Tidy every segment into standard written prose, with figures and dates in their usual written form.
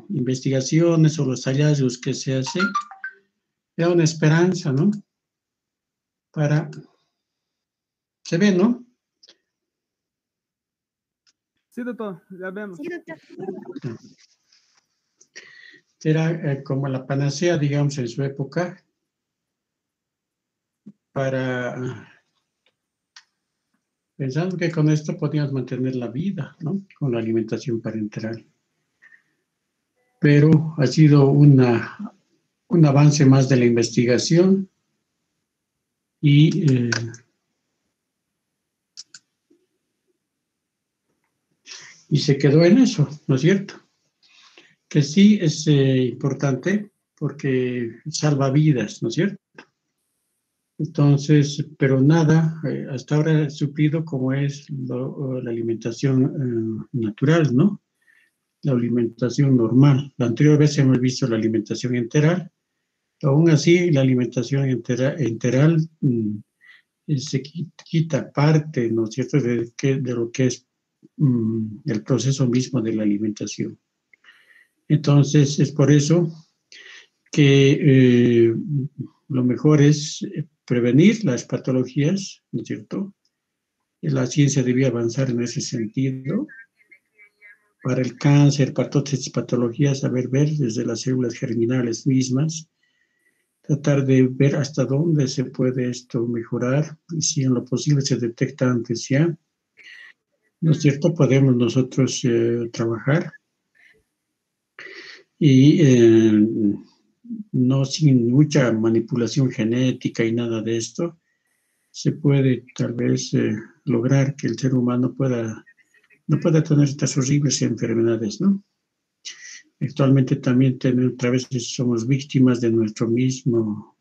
investigaciones o los hallazgos que se hacen, da una esperanza, ¿no? Se ve, ¿no? Sí, doctor, ya vemos. Era como la panacea, digamos, en su época, pensando que con esto podíamos mantener la vida, ¿no? Con la alimentación parenteral. Pero ha sido un avance más de la investigación y se quedó en eso, ¿no es cierto? Que sí es importante porque salva vidas, ¿no es cierto? Entonces, pero nada, hasta ahora suplido como es la alimentación natural, ¿no? La alimentación normal. La anterior vez hemos visto la alimentación enteral. Aún así, la alimentación enteral se quita parte, ¿no es cierto?, de lo que es el proceso mismo de la alimentación. Entonces, es por eso que lo mejor es prevenir las patologías, ¿no es cierto? La ciencia debía avanzar en ese sentido. Para el cáncer, para todas estas patologías, saber ver desde las células germinales mismas, tratar de ver hasta dónde se puede esto mejorar, y si en lo posible se detecta antes ya, ¿no es cierto? Podemos nosotros trabajar y no sin mucha manipulación genética y nada de esto, se puede tal vez lograr que el ser humano no pueda tener estas horribles enfermedades, ¿no? Actualmente también otra vez somos víctimas de nuestro mismo,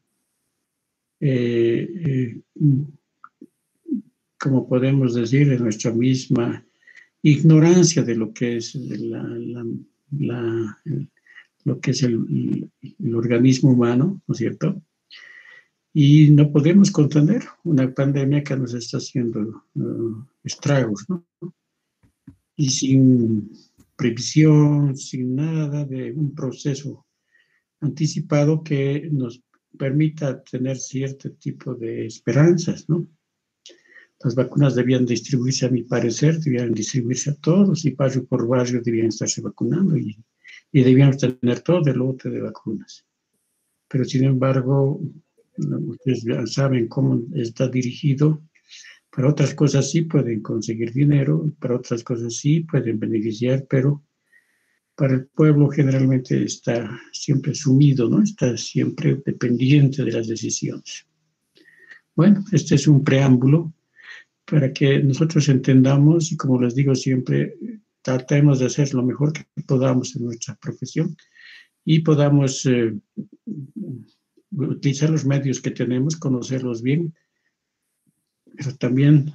como podemos decir, de nuestra misma ignorancia de lo que es lo que es el organismo humano, ¿no es cierto? Y no podemos contener una pandemia que nos está haciendo estragos, ¿no? Y sin previsión, sin nada de un proceso anticipado que nos permita tener cierto tipo de esperanzas, ¿no? Las vacunas debían distribuirse, a mi parecer, debían distribuirse a todos y barrio por barrio debían estarse vacunando y debíamos tener todo el lote de vacunas. Pero, sin embargo, ustedes ya saben cómo está dirigido. Para otras cosas sí pueden conseguir dinero, para otras cosas sí pueden beneficiar, pero para el pueblo generalmente está siempre sumido, ¿no? Está siempre dependiente de las decisiones. Bueno, este es un preámbulo para que nosotros entendamos y, como les digo siempre, tratemos de hacer lo mejor que podamos en nuestra profesión y podamos utilizar los medios que tenemos, conocerlos bien, pero también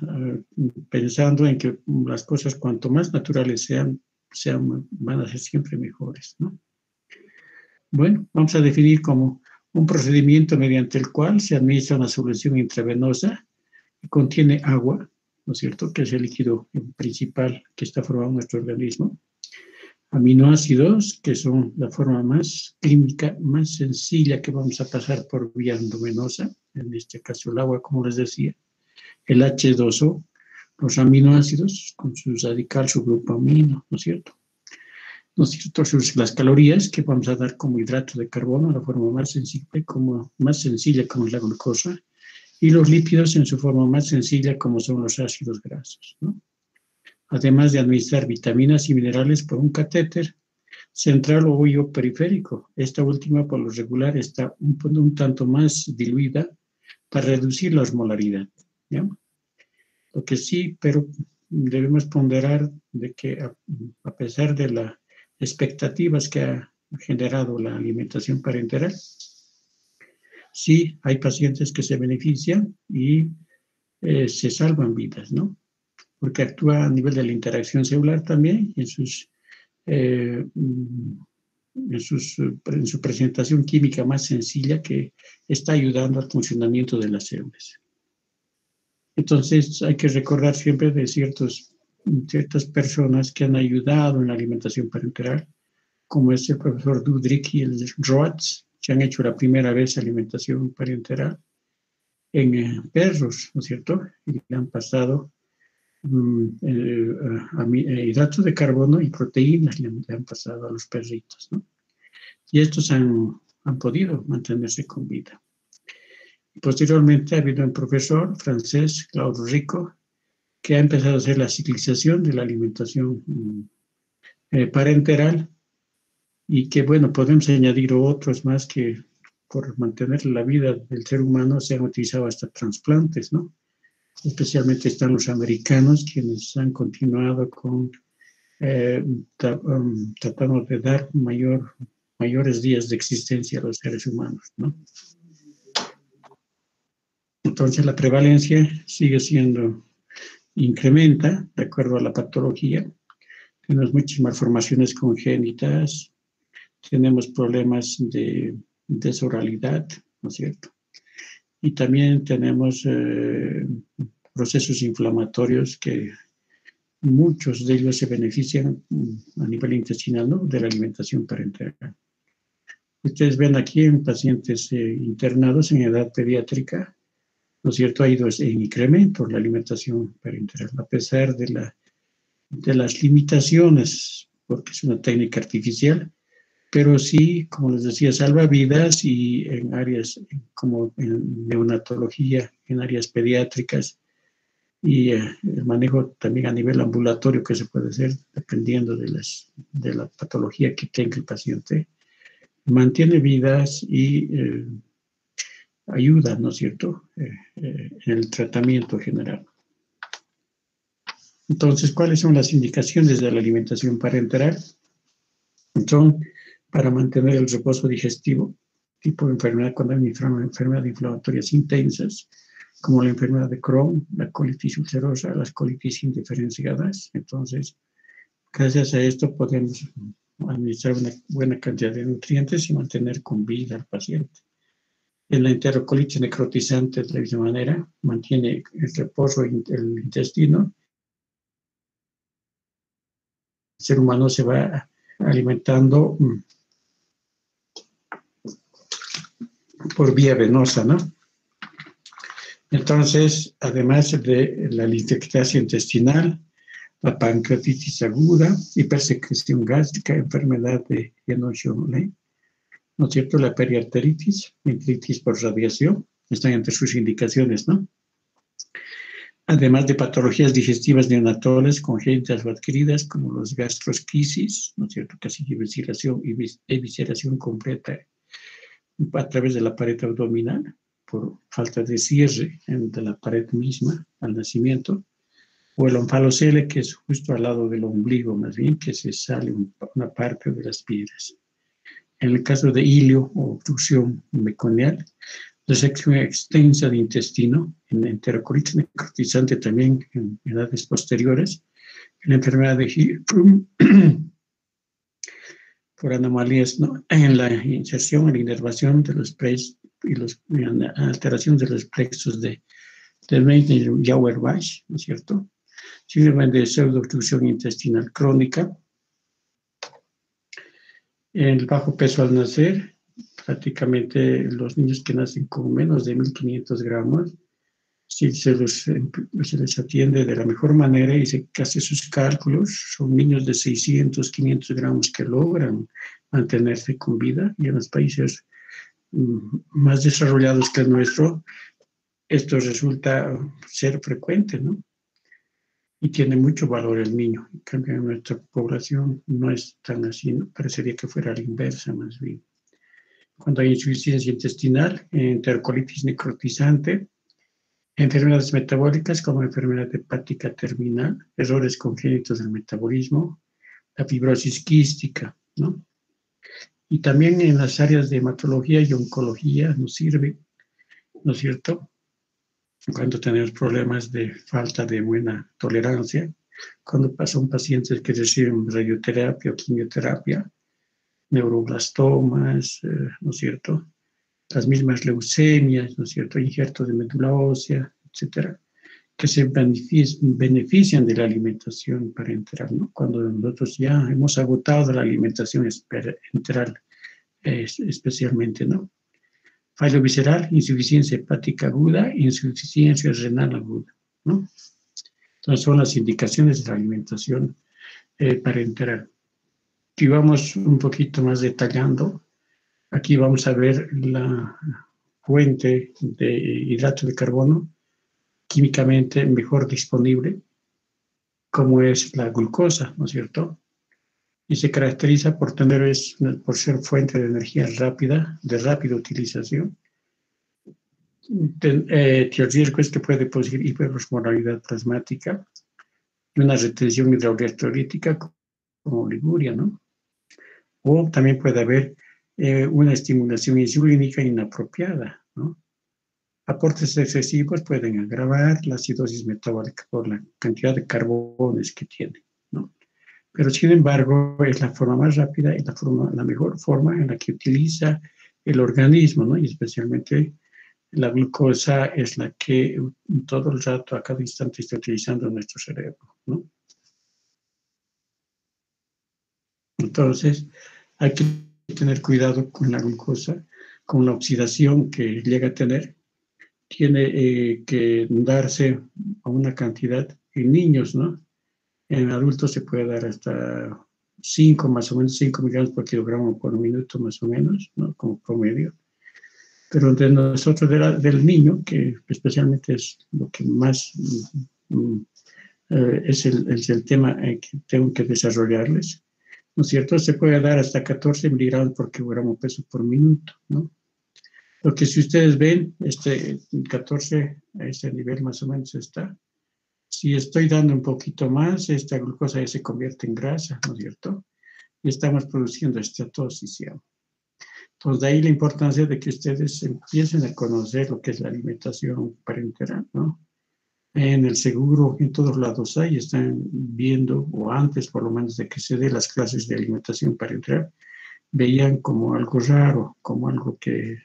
pensando en que las cosas cuanto más naturales sean, van a ser siempre mejores, ¿no? Bueno, vamos a definir como un procedimiento mediante el cual se administra una solución intravenosa que contiene agua, ¿no es cierto?, que es el líquido principal que está formando nuestro organismo, aminoácidos, que son la forma más química, más sencilla que vamos a pasar por vía endovenosa, en este caso el agua, como les decía, el H2O, los aminoácidos con su radical, su grupo amino, ¿no es cierto? ¿No es cierto? Las calorías que vamos a dar como hidrato de carbono, la forma más sencilla como es la glucosa, y los lípidos en su forma más sencilla como son los ácidos grasos, ¿no? Además de administrar vitaminas y minerales por un catéter central o hueco periférico. Esta última, por lo regular, está un tanto más diluida para reducir la osmolaridad, ¿ya? Lo que sí, pero debemos ponderar de que a pesar de las expectativas que ha generado la alimentación parenteral, sí hay pacientes que se benefician y se salvan vidas, ¿no? Porque actúa a nivel de la interacción celular también en su presentación química más sencilla, que está ayudando al funcionamiento de las células. Entonces hay que recordar siempre de ciertos ciertas personas que han ayudado en la alimentación parenteral, como es el profesor Dudrik y el Roats, que han hecho la primera vez alimentación parenteral en perros, ¿no es cierto? Y le han pasado hidratos de carbono y proteínas le han pasado a los perritos, ¿no? Y estos han podido mantenerse con vida. Posteriormente ha habido un profesor francés, Claude Rico, que ha empezado a hacer la ciclización de la alimentación parenteral y que, bueno, podemos añadir otros más que por mantener la vida del ser humano se han utilizado hasta trasplantes, ¿no? Especialmente están los americanos, quienes han continuado con tratando de dar mayores días de existencia a los seres humanos, ¿no? Entonces la prevalencia sigue siendo, incrementa de acuerdo a la patología. Tenemos muchas malformaciones congénitas, tenemos problemas de desoralidad, ¿no es cierto? Y también tenemos procesos inflamatorios que muchos de ellos se benefician a nivel intestinal, ¿no? De la alimentación parenteral. Ustedes ven aquí en pacientes internados en edad pediátrica, ¿no es cierto? Ha ido en incremento la alimentación parenteral, a pesar de las limitaciones, porque es una técnica artificial, pero sí, como les decía, salva vidas y en áreas como en neonatología, en áreas pediátricas, y el manejo también a nivel ambulatorio que se puede hacer dependiendo de la patología que tenga el paciente, mantiene vidas y ayuda, ¿no es cierto?, en el tratamiento general. Entonces, ¿cuáles son las indicaciones de la alimentación parenteral? Son para mantener el reposo digestivo, tipo de enfermedad cuando hay enfermedades inflamatorias intensas, como la enfermedad de Crohn, la colitis ulcerosa, las colitis indiferenciadas. Entonces, gracias a esto podemos administrar una buena cantidad de nutrientes y mantener con vida al paciente. En la enterocolitis necrotizante, de la misma manera, mantiene el reposo del intestino. El ser humano se va alimentando por vía venosa, ¿no? Entonces, además de la linfectasia intestinal, la pancreatitis aguda, hipersecreción gástrica, enfermedad de Henoch-Leucott, ¿no es cierto? La periarteritis, enteritis por radiación, están entre sus indicaciones, ¿no? Además de patologías digestivas neonatales congénitas o adquiridas, como los gastrosquisis, ¿no es cierto? Casi evisceración completa a través de la pared abdominal, por falta de cierre de la pared misma al nacimiento, o el onfalocele, que es justo al lado del ombligo, más bien, que se sale una parte de las piedras. En el caso de hilio o obstrucción meconial, resección extensa de intestino, en enterocolitis necrotizante también en edades posteriores, en la enfermedad de Hirschsprung, por anomalías, ¿no?, en la inserción, en la inervación de los plexos y la alteración de los plexos de Meitner-Auerbach, ¿no es cierto? Síndrome de pseudoobstrucción intestinal crónica. El bajo peso al nacer, prácticamente los niños que nacen con menos de 1.500 gramos, si se les atiende de la mejor manera y se hace sus cálculos, son niños de 600, 500 gramos que logran mantenerse con vida, y en los países más desarrollados que el nuestro, esto resulta ser frecuente, ¿no? Y tiene mucho valor el niño. En cambio, en nuestra población no es tan así, ¿no? Parecería que fuera a la inversa, más bien. Cuando hay insuficiencia intestinal, enterocolitis necrotizante, enfermedades metabólicas como enfermedad hepática terminal, errores congénitos del metabolismo, la fibrosis quística, ¿no? Y también en las áreas de hematología y oncología nos sirve, ¿no es cierto?, cuando tenemos problemas de falta de buena tolerancia, cuando son pacientes que reciben radioterapia o quimioterapia, neuroblastomas, ¿no es cierto?, las mismas leucemias, ¿no es cierto?, injertos de médula ósea, etcétera. que se benefician de la alimentación parenteral, ¿no? Cuando nosotros ya hemos agotado la alimentación parenteral, especialmente, ¿no? Fallo visceral, insuficiencia hepática aguda, insuficiencia renal aguda, ¿no? Entonces son las indicaciones de la alimentación parenteral. Aquí vamos un poquito más detallando. Aquí vamos a ver la fuente de hidrato de carbono químicamente mejor disponible, como es la glucosa, ¿no es cierto? Y se caracteriza por ser fuente de energía rápida, de rápida utilización. El riesgo es que puede producir hiperosmolaridad plasmática y una retención hidroelectrolítica como oliguria, ¿no? O también puede haber una estimulación insulínica inapropiada, ¿no? Aportes excesivos pueden agravar la acidosis metabólica por la cantidad de carbones que tiene, ¿no? Pero sin embargo es la forma más rápida y la mejor forma en la que utiliza el organismo, ¿no? Y especialmente la glucosa es la que todo el rato, a cada instante, está utilizando nuestro cerebro, ¿no? Entonces, hay que tener cuidado con la glucosa, con la oxidación que llega a tener. Tiene que darse a una cantidad en niños, ¿no? En adultos se puede dar hasta 5, más o menos 5 miligramos por kilogramo por minuto, más o menos, ¿no? Como promedio. Pero de nosotros, del niño, que especialmente es lo que más es el tema que tengo que desarrollarles, ¿no es cierto? Se puede dar hasta 14 miligramos por kilogramo peso por minuto, ¿no? Lo que si ustedes ven, 14, a este nivel más o menos está. Si estoy dando un poquito más, esta glucosa ya se convierte en grasa, ¿no es cierto? Y estamos produciendo estatosis, ya. Entonces, de ahí la importancia de que ustedes empiecen a conocer lo que es la alimentación parenteral, ¿no? En el seguro, en todos lados están viendo, o antes por lo menos de que se dé las clases de alimentación parenteral, veían como algo raro, como algo que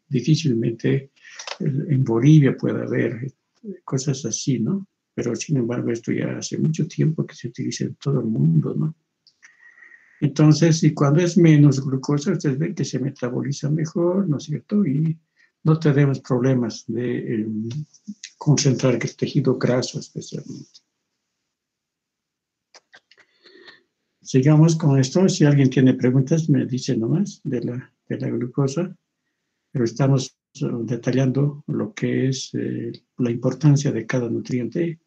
difícilmente en Bolivia puede haber cosas así, ¿no? Pero sin embargo esto ya hace mucho tiempo que se utiliza en todo el mundo, ¿no? Entonces, y cuando es menos glucosa, ustedes ven que se metaboliza mejor, ¿no es cierto? Y no tenemos problemas de concentrar el tejido graso especialmente. Sigamos con esto. Si alguien tiene preguntas, me dice nomás de la glucosa. Pero estamos detallando lo que es la importancia de cada nutriente.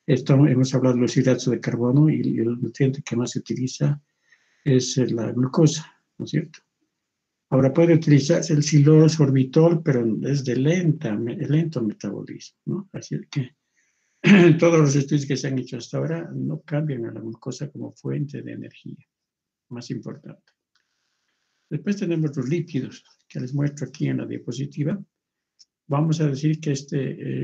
Hemos hablado de los hidratos de carbono y el nutriente que más se utiliza es la glucosa, ¿no es cierto? Ahora puede utilizarse el silol, sorbitol, pero es de lento metabolismo, ¿no? Así que todos los estudios que se han hecho hasta ahora no cambian a la glucosa como fuente de energía, más importante. Después tenemos los lípidos, que les muestro aquí en la diapositiva. Vamos a decir que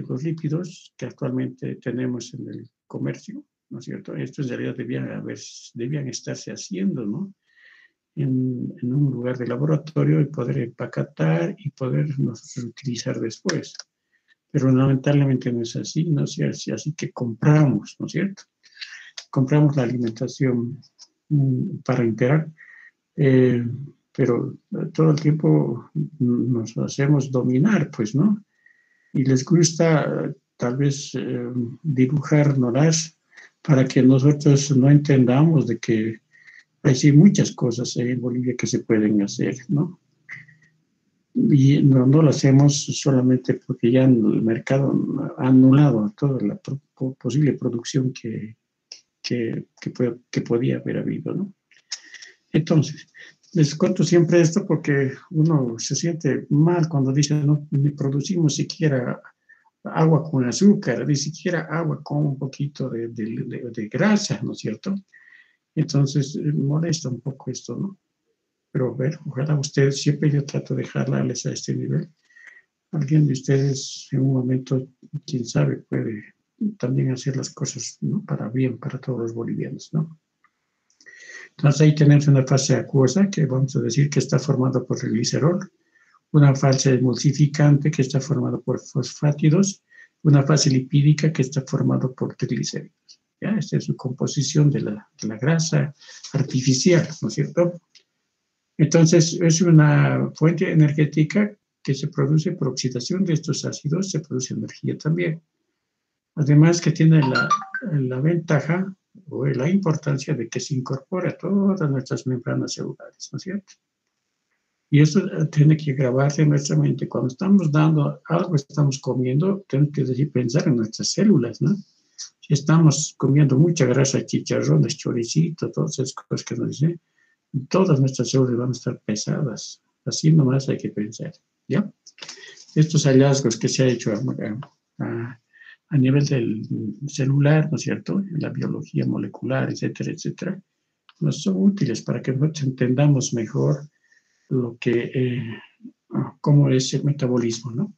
los lípidos que actualmente tenemos en el comercio, ¿no es cierto? Estos en realidad debían estarse haciendo, ¿no? En un lugar de laboratorio y poder empaquetar y poder nosotros utilizar después. Pero lamentablemente no es así, ¿no es cierto? Así que compramos, ¿no es cierto? Compramos la alimentación parenteral, pero todo el tiempo nos hacemos dominar, pues, ¿no? Y les gusta tal vez dibujárnoslas para que nosotros no entendamos de que hay muchas cosas en Bolivia que se pueden hacer, ¿no? Y no lo hacemos solamente porque ya el mercado ha anulado toda la posible producción que podía haber habido, ¿no? Entonces, les cuento siempre esto porque uno se siente mal cuando dice no producimos siquiera agua con azúcar, ni siquiera agua con un poquito de grasa, ¿no es cierto? Entonces, molesta un poco esto, ¿no? Pero ver, ojalá ustedes, siempre yo trato de jalarles a este nivel. Alguien de ustedes en un momento, quién sabe, puede también hacer las cosas, ¿no? Para bien, para todos los bolivianos, ¿no? Entonces ahí tenemos una fase acuosa que vamos a decir que está formada por el glicerol, una fase emulsificante que está formada por fosfátidos una fase lipídica que está formada por triglicéridos. ¿Ya? Esta es su composición de la grasa artificial, ¿no es cierto? Entonces, es una fuente energética que se produce por oxidación de estos ácidos, se produce energía también. Además que tiene la ventaja o la importancia de que se incorpora a todas nuestras membranas celulares, ¿no es cierto? Y eso tiene que grabarse en nuestra mente. Cuando estamos dando algo, estamos comiendo, tenemos que decir, pensar en nuestras células, ¿no? Si estamos comiendo mucha grasa, chicharrones, choricito, todas esas cosas que nos dicen, todas nuestras células van a estar pesadas. Así nomás hay que pensar, ¿ya? Estos hallazgos que se ha hecho a nivel del celular, ¿no es cierto?, en la biología molecular, etcétera, etcétera, nos son útiles para que nosotros entendamos mejor lo que, cómo es el metabolismo, ¿no?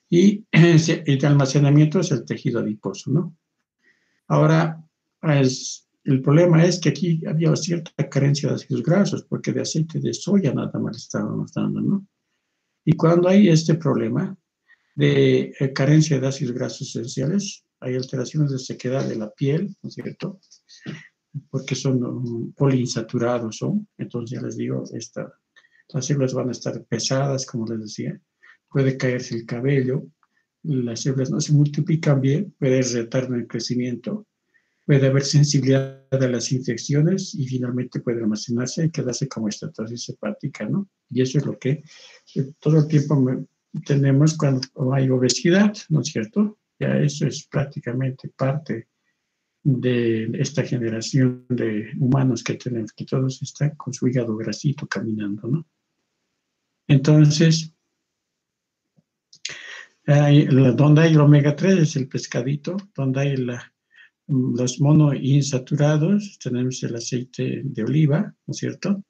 Y el almacenamiento es el tejido adiposo, ¿no? Ahora, el problema es que aquí había cierta carencia de ácidos grasos, porque de aceite de soya nada más estábamos dando, ¿no? Y cuando hay este problema de carencia de ácidos grasos esenciales, hay alteraciones de sequedad de la piel, ¿no es cierto? Porque son poliinsaturados, ¿no? Entonces ya les digo, las células van a estar pesadas, como les decía, puede caerse el cabello, las células no se multiplican bien, puede haber retardo en el crecimiento, puede haber sensibilidad a las infecciones y finalmente puede almacenarse y quedarse como estatosis hepática, ¿no? Y eso es lo que todo el tiempo tenemos cuando hay obesidad, ¿no es cierto? Ya eso es prácticamente parte de esta generación de humanos que tenemos, que todos están con su hígado grasito caminando, ¿no? Entonces, donde hay el omega 3 es el pescadito, donde hay los monoinsaturados, tenemos el aceite de oliva, ¿no es cierto?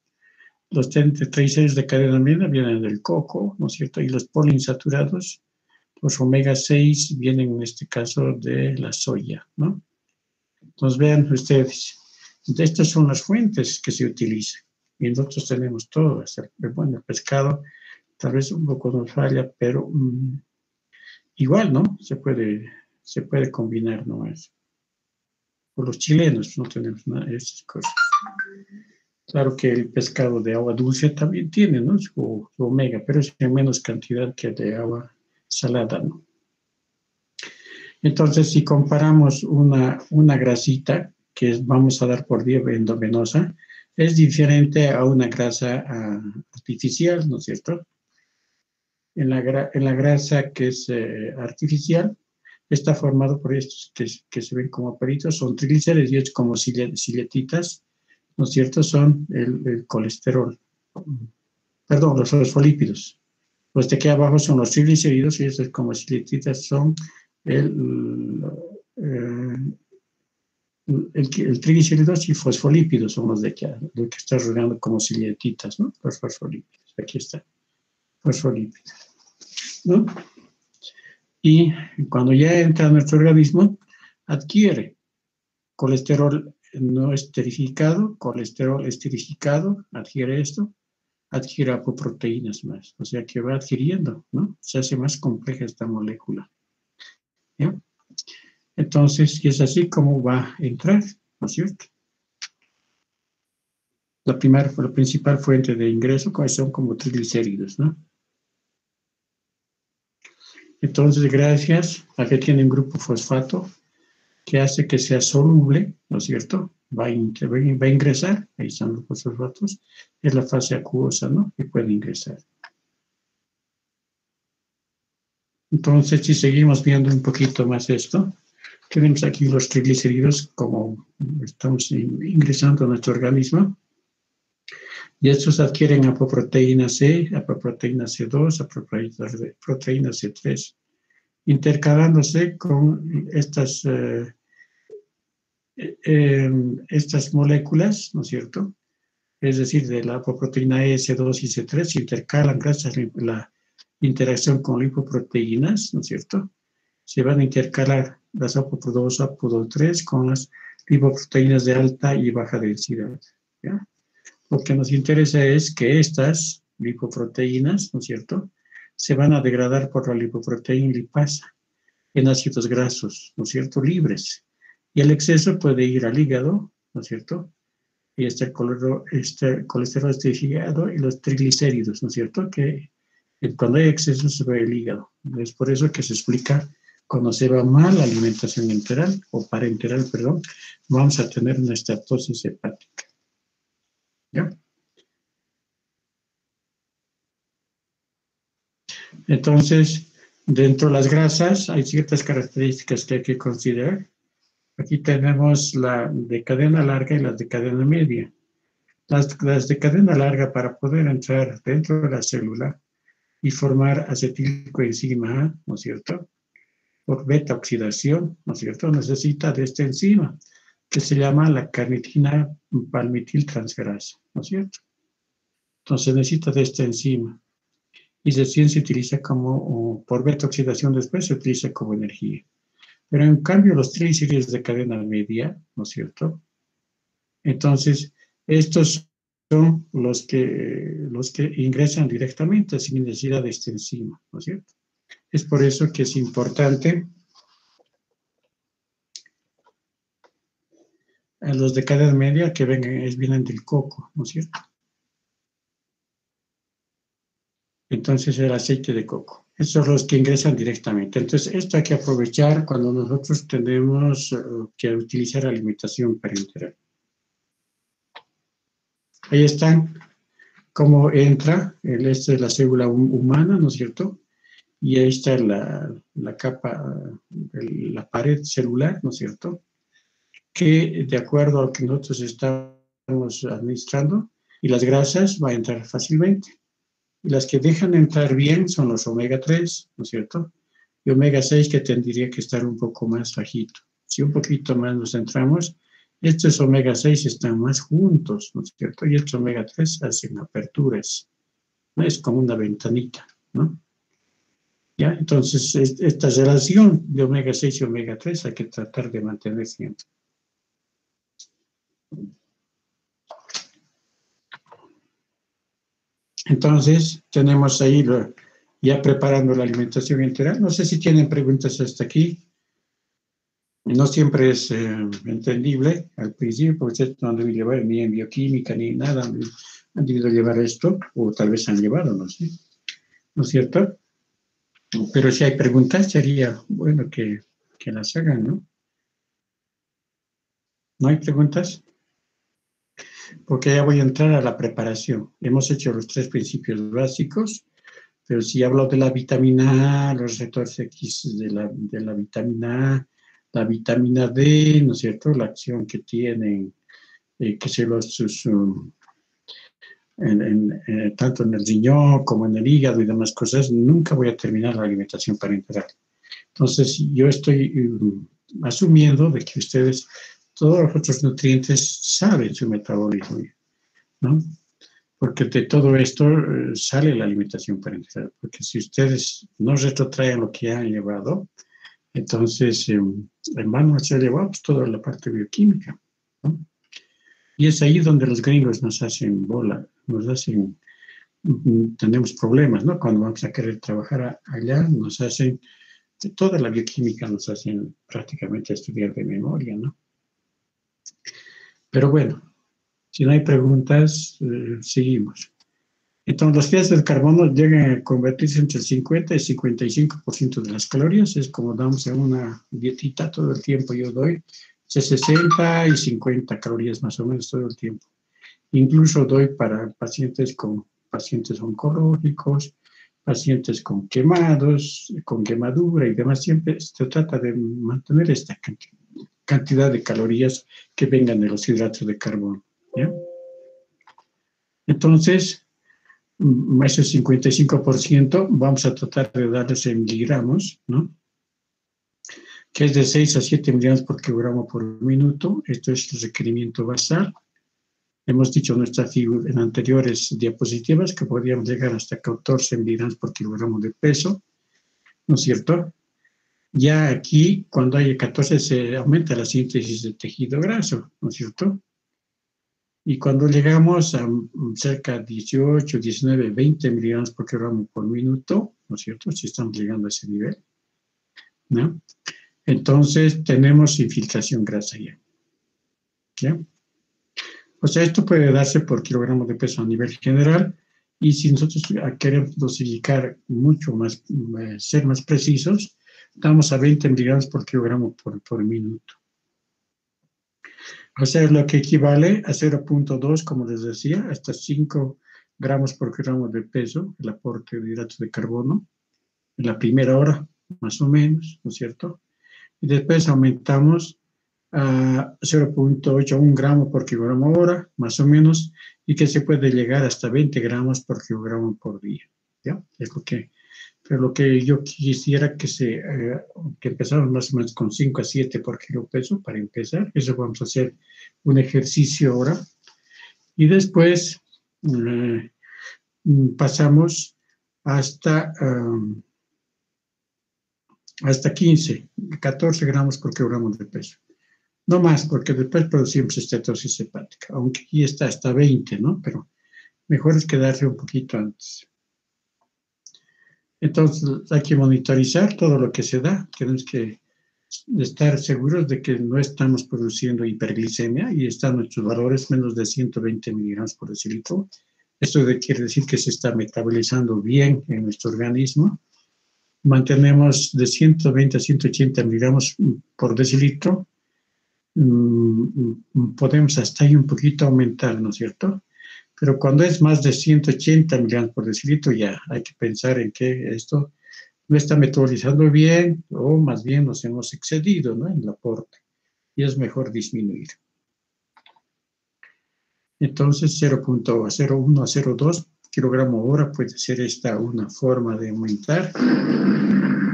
Los triglicéridos de cadena media vienen del coco, ¿no es cierto? Y los poliinsaturados, los omega 6 vienen en este caso de la soya, ¿no? Entonces vean ustedes, estas son las fuentes que se utilizan. Y nosotros tenemos todo, bueno, el pescado tal vez un poco nos falla, pero igual, ¿no? Se puede combinar, ¿no? Por los chilenos no tenemos nada de esas cosas. Claro que el pescado de agua dulce también tiene, ¿no? Su omega, pero es en menos cantidad que el de agua salada, ¿no? Entonces, si comparamos una grasita que vamos a dar por vía endovenosa, es diferente a una grasa artificial, ¿no es cierto? En la grasa que es artificial, está formado por estos que se ven como pelitos, son triglicéridos y es como siletitas, ¿no es cierto? Son el colesterol, perdón, los fosfolípidos. Los de aquí abajo son los triglicéridos y estos como siletitas son el triglicéridos y fosfolípidos son los de aquí, lo que está rodeando como siletitas, ¿no? Los fosfolípidos, aquí está, fosfolípidos, ¿no? Y cuando ya entra a nuestro organismo, adquiere colesterol no esterificado, colesterol esterificado, adquiere esto, adquiere apoproteínas más, o sea que va adquiriendo, ¿no? Se hace más compleja esta molécula, ¿ya? Entonces, es así como va a entrar, ¿no es cierto? La principal fuente de ingreso son como triglicéridos, ¿no? Entonces, gracias a que tiene un grupo fosfato que hace que sea soluble, ¿no es cierto? Va a ingresar, ahí están los fosfatos, es la fase acuosa, ¿no? Que puede ingresar. Entonces, si seguimos viendo un poquito más esto, tenemos aquí los triglicéridos como estamos ingresando a nuestro organismo. Y estos adquieren apoproteína C, apoproteína C2, apoproteína C3, intercalándose con estas moléculas, ¿no es cierto? Es decir, de la apoproteína E, C2 y C3 se intercalan gracias a la interacción con lipoproteínas, ¿no es cierto? Se van a intercalar las ApoPro2, ApoPro3 con las lipoproteínas de alta y baja densidad, ¿ya? Lo que nos interesa es que estas lipoproteínas, ¿no es cierto?, se van a degradar por la lipoproteína lipasa, en ácidos grasos, ¿no es cierto?, libres. Y el exceso puede ir al hígado, ¿no es cierto? Y este colesterol del hígado y los triglicéridos, ¿no es cierto? Que cuando hay exceso se va el hígado. Es por eso que se explica cuando se va mal la alimentación enteral o parenteral, perdón, vamos a tener una estatosis hepática. ¿Ya? Entonces, dentro de las grasas hay ciertas características que hay que considerar. Aquí tenemos la de cadena larga y las de cadena media. Las de cadena larga, para poder entrar dentro de la célula y formar acetilcoenzima A, ¿no es cierto?, por beta oxidación, ¿no es cierto?, necesita de esta enzima, que se llama la carnitina palmitiltransferasa, ¿no es cierto? Entonces necesita de esta enzima. Y recién se utiliza como, por beta oxidación después se utiliza como energía. Pero en cambio los triglicéridos de cadena media, ¿no es cierto? Entonces, estos son los que ingresan directamente sin necesidad de esta enzima, ¿no es cierto? Es por eso que es importante a los de cadena media que vienen del coco, ¿no es cierto? Entonces, el aceite de coco. Esos son los que ingresan directamente. Entonces, esto hay que aprovechar cuando nosotros tenemos que utilizar alimentación parenteral. Ahí están cómo entra esta es la célula humana, ¿no es cierto? Y ahí está la capa, la pared celular, ¿no es cierto?, que de acuerdo a lo que nosotros estamos administrando, y las grasas va a entrar fácilmente. Y las que dejan entrar bien son los omega 3, ¿no es cierto? Y omega 6 que tendría que estar un poco más bajito. Si un poquito más nos centramos, estos omega 6 están más juntos, ¿no es cierto? Y estos omega 3 hacen aperturas, ¿no? Es como una ventanita, ¿no? ¿Ya? Entonces, esta relación de omega 6 y omega 3 hay que tratar de mantener siempre. Entonces, tenemos ahí ya preparando la alimentación integral. No sé si tienen preguntas hasta aquí. No siempre es entendible al principio, porque ustedes no han debido llevar ni en bioquímica ni nada, han debido llevar esto, o tal vez han llevado, no sé. ¿No es cierto? Pero si hay preguntas, sería bueno que las hagan, ¿no? ¿No hay preguntas? Porque ya voy a entrar a la preparación. Hemos hecho los 3 principios básicos, pero si hablo de la vitamina A, los receptores X de la vitamina A, la vitamina D, ¿no es cierto?, la acción que tienen, que se tanto en el riñón como en el hígado y demás cosas, nunca voy a terminar la alimentación parenteral. Entonces, yo estoy asumiendo de que ustedes, todos los otros nutrientes, saben su metabolismo, ¿no? Porque de todo esto sale la alimentación parenteral. Porque si ustedes no retrotraen lo que han llevado, entonces en vano se ha llevado toda la parte bioquímica, ¿no? Y es ahí donde los gringos nos hacen bola, tenemos problemas, ¿no? Cuando vamos a querer trabajar allá, nos hacen, toda la bioquímica nos hacen prácticamente estudiar de memoria, ¿no? Pero bueno, si no hay preguntas, seguimos. Entonces, las fibras del carbono llegan a convertirse entre el 50 y 55% de las calorías. Es como damos en una dietita todo el tiempo. Yo doy de 60 y 50 calorías más o menos todo el tiempo. Incluso doy para pacientes oncológicos, pacientes con quemados, con quemadura y demás. Siempre se trata de mantener esta cantidad de calorías que vengan de los hidratos de carbono, ¿ya? Entonces, ese 55% vamos a tratar de darles en miligramos, ¿no? Que es de 6 a 7 miligramos por kilogramo por minuto. Esto es el requerimiento basal. Hemos dicho en anteriores diapositivas que podríamos llegar hasta 14 miligramos por kilogramo de peso, ¿no es cierto? Ya aquí, cuando hay 14, se aumenta la síntesis de tejido graso, ¿no es cierto? Y cuando llegamos a cerca de 18, 19, 20 miligramos por kilogramo por minuto, ¿no es cierto? Si estamos llegando a ese nivel, ¿no? Entonces, tenemos infiltración grasa ya. ¿Ya? O sea, esto puede darse por kilogramo de peso a nivel general, y si nosotros queremos dosificar mucho más, ser más precisos, estamos a 20 miligramos por kilogramo por minuto. O sea, lo que equivale a 0.2, como les decía, hasta 5 gramos por kilogramo de peso, el aporte de hidratos de carbono, en la primera hora, más o menos, ¿no es cierto? Y después aumentamos a 0.8 a 1 gramo por kilogramo hora, más o menos, y que se puede llegar hasta 20 gramos por kilogramo por día, ¿ya? Es lo que yo quisiera que empezamos más o menos con 5 a 7 por kilo peso para empezar. Eso vamos a hacer un ejercicio ahora. Y después pasamos hasta 15, 14 gramos por kilogramo de peso. No más, porque después producimos estatosis hepática, aunque aquí está hasta 20, ¿no? Pero mejor es quedarse un poquito antes. Entonces, hay que monitorizar todo lo que se da. Tenemos que estar seguros de que no estamos produciendo hiperglicemia y están nuestros valores menos de 120 miligramos por decilitro. Esto quiere decir que se está metabolizando bien en nuestro organismo. Mantenemos de 120 a 180 miligramos por decilitro. Podemos hasta ahí un poquito aumentar, ¿no es cierto? Pero cuando es más de 180 miligramos por decilitro, ya hay que pensar en que esto no está metabolizando bien, o más bien nos hemos excedido, ¿no?, en el aporte, y es mejor disminuir. Entonces, 0.01 a 0.2 kilogramo hora puede ser esta una forma de aumentar.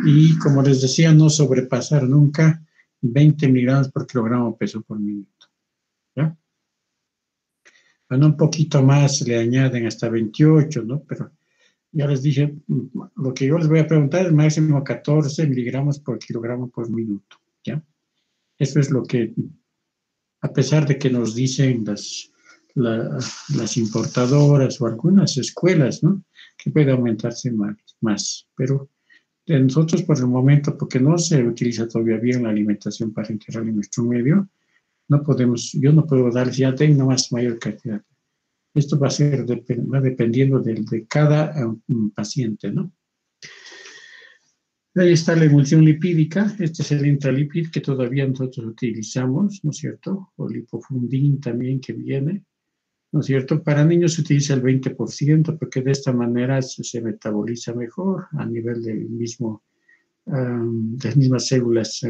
Y como les decía, no sobrepasar nunca 20 miligramos por kilogramo peso por minuto, ¿ya? Bueno, un poquito más le añaden hasta 28, ¿no? Pero ya les dije, lo que yo les voy a preguntar es máximo 14 miligramos por kilogramo por minuto, ¿ya? Eso es lo que, a pesar de que nos dicen las importadoras o algunas escuelas, ¿no?, que puede aumentarse más. Pero de nosotros, por el momento, porque no se utiliza todavía bien la alimentación parenteral en nuestro medio, yo no puedo darles, ya tengo más mayor cantidad. Esto va dependiendo de cada paciente, ¿no? Ahí está la emulsión lipídica. Este es el intralipid que todavía nosotros utilizamos, ¿no es cierto? O lipofundin también que viene, ¿no es cierto? Para niños se utiliza el 20%, porque de esta manera se metaboliza mejor a nivel de las mismas células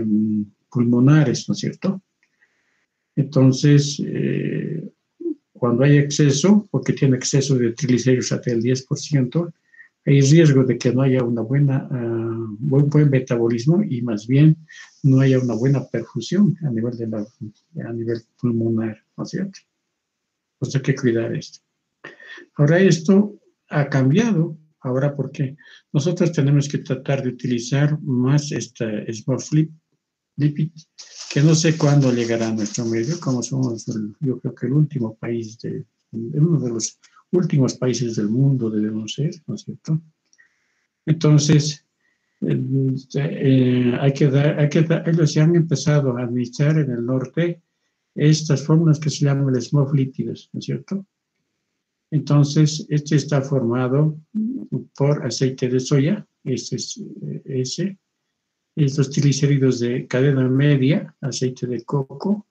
pulmonares, ¿no es cierto? Entonces, cuando hay exceso, porque tiene exceso de triglicéridos hasta el 10%, hay riesgo de que no haya una buen metabolismo, y más bien no haya una buena perfusión a nivel pulmonar, ¿no es cierto? Pues hay que cuidar esto. Ahora, esto ha cambiado, ahora porque nosotros tenemos que tratar de utilizar más esta small lipid, que no sé cuándo llegará a nuestro medio, como somos, yo creo que el último país, uno de los últimos países del mundo debemos ser, ¿no es cierto? Entonces, ellos ya han empezado a administrar en el norte estas fórmulas que se llaman el small lípidos, ¿no es cierto? Entonces, este está formado por aceite de soya, estos triglicéridos de cadena media, aceite de coco,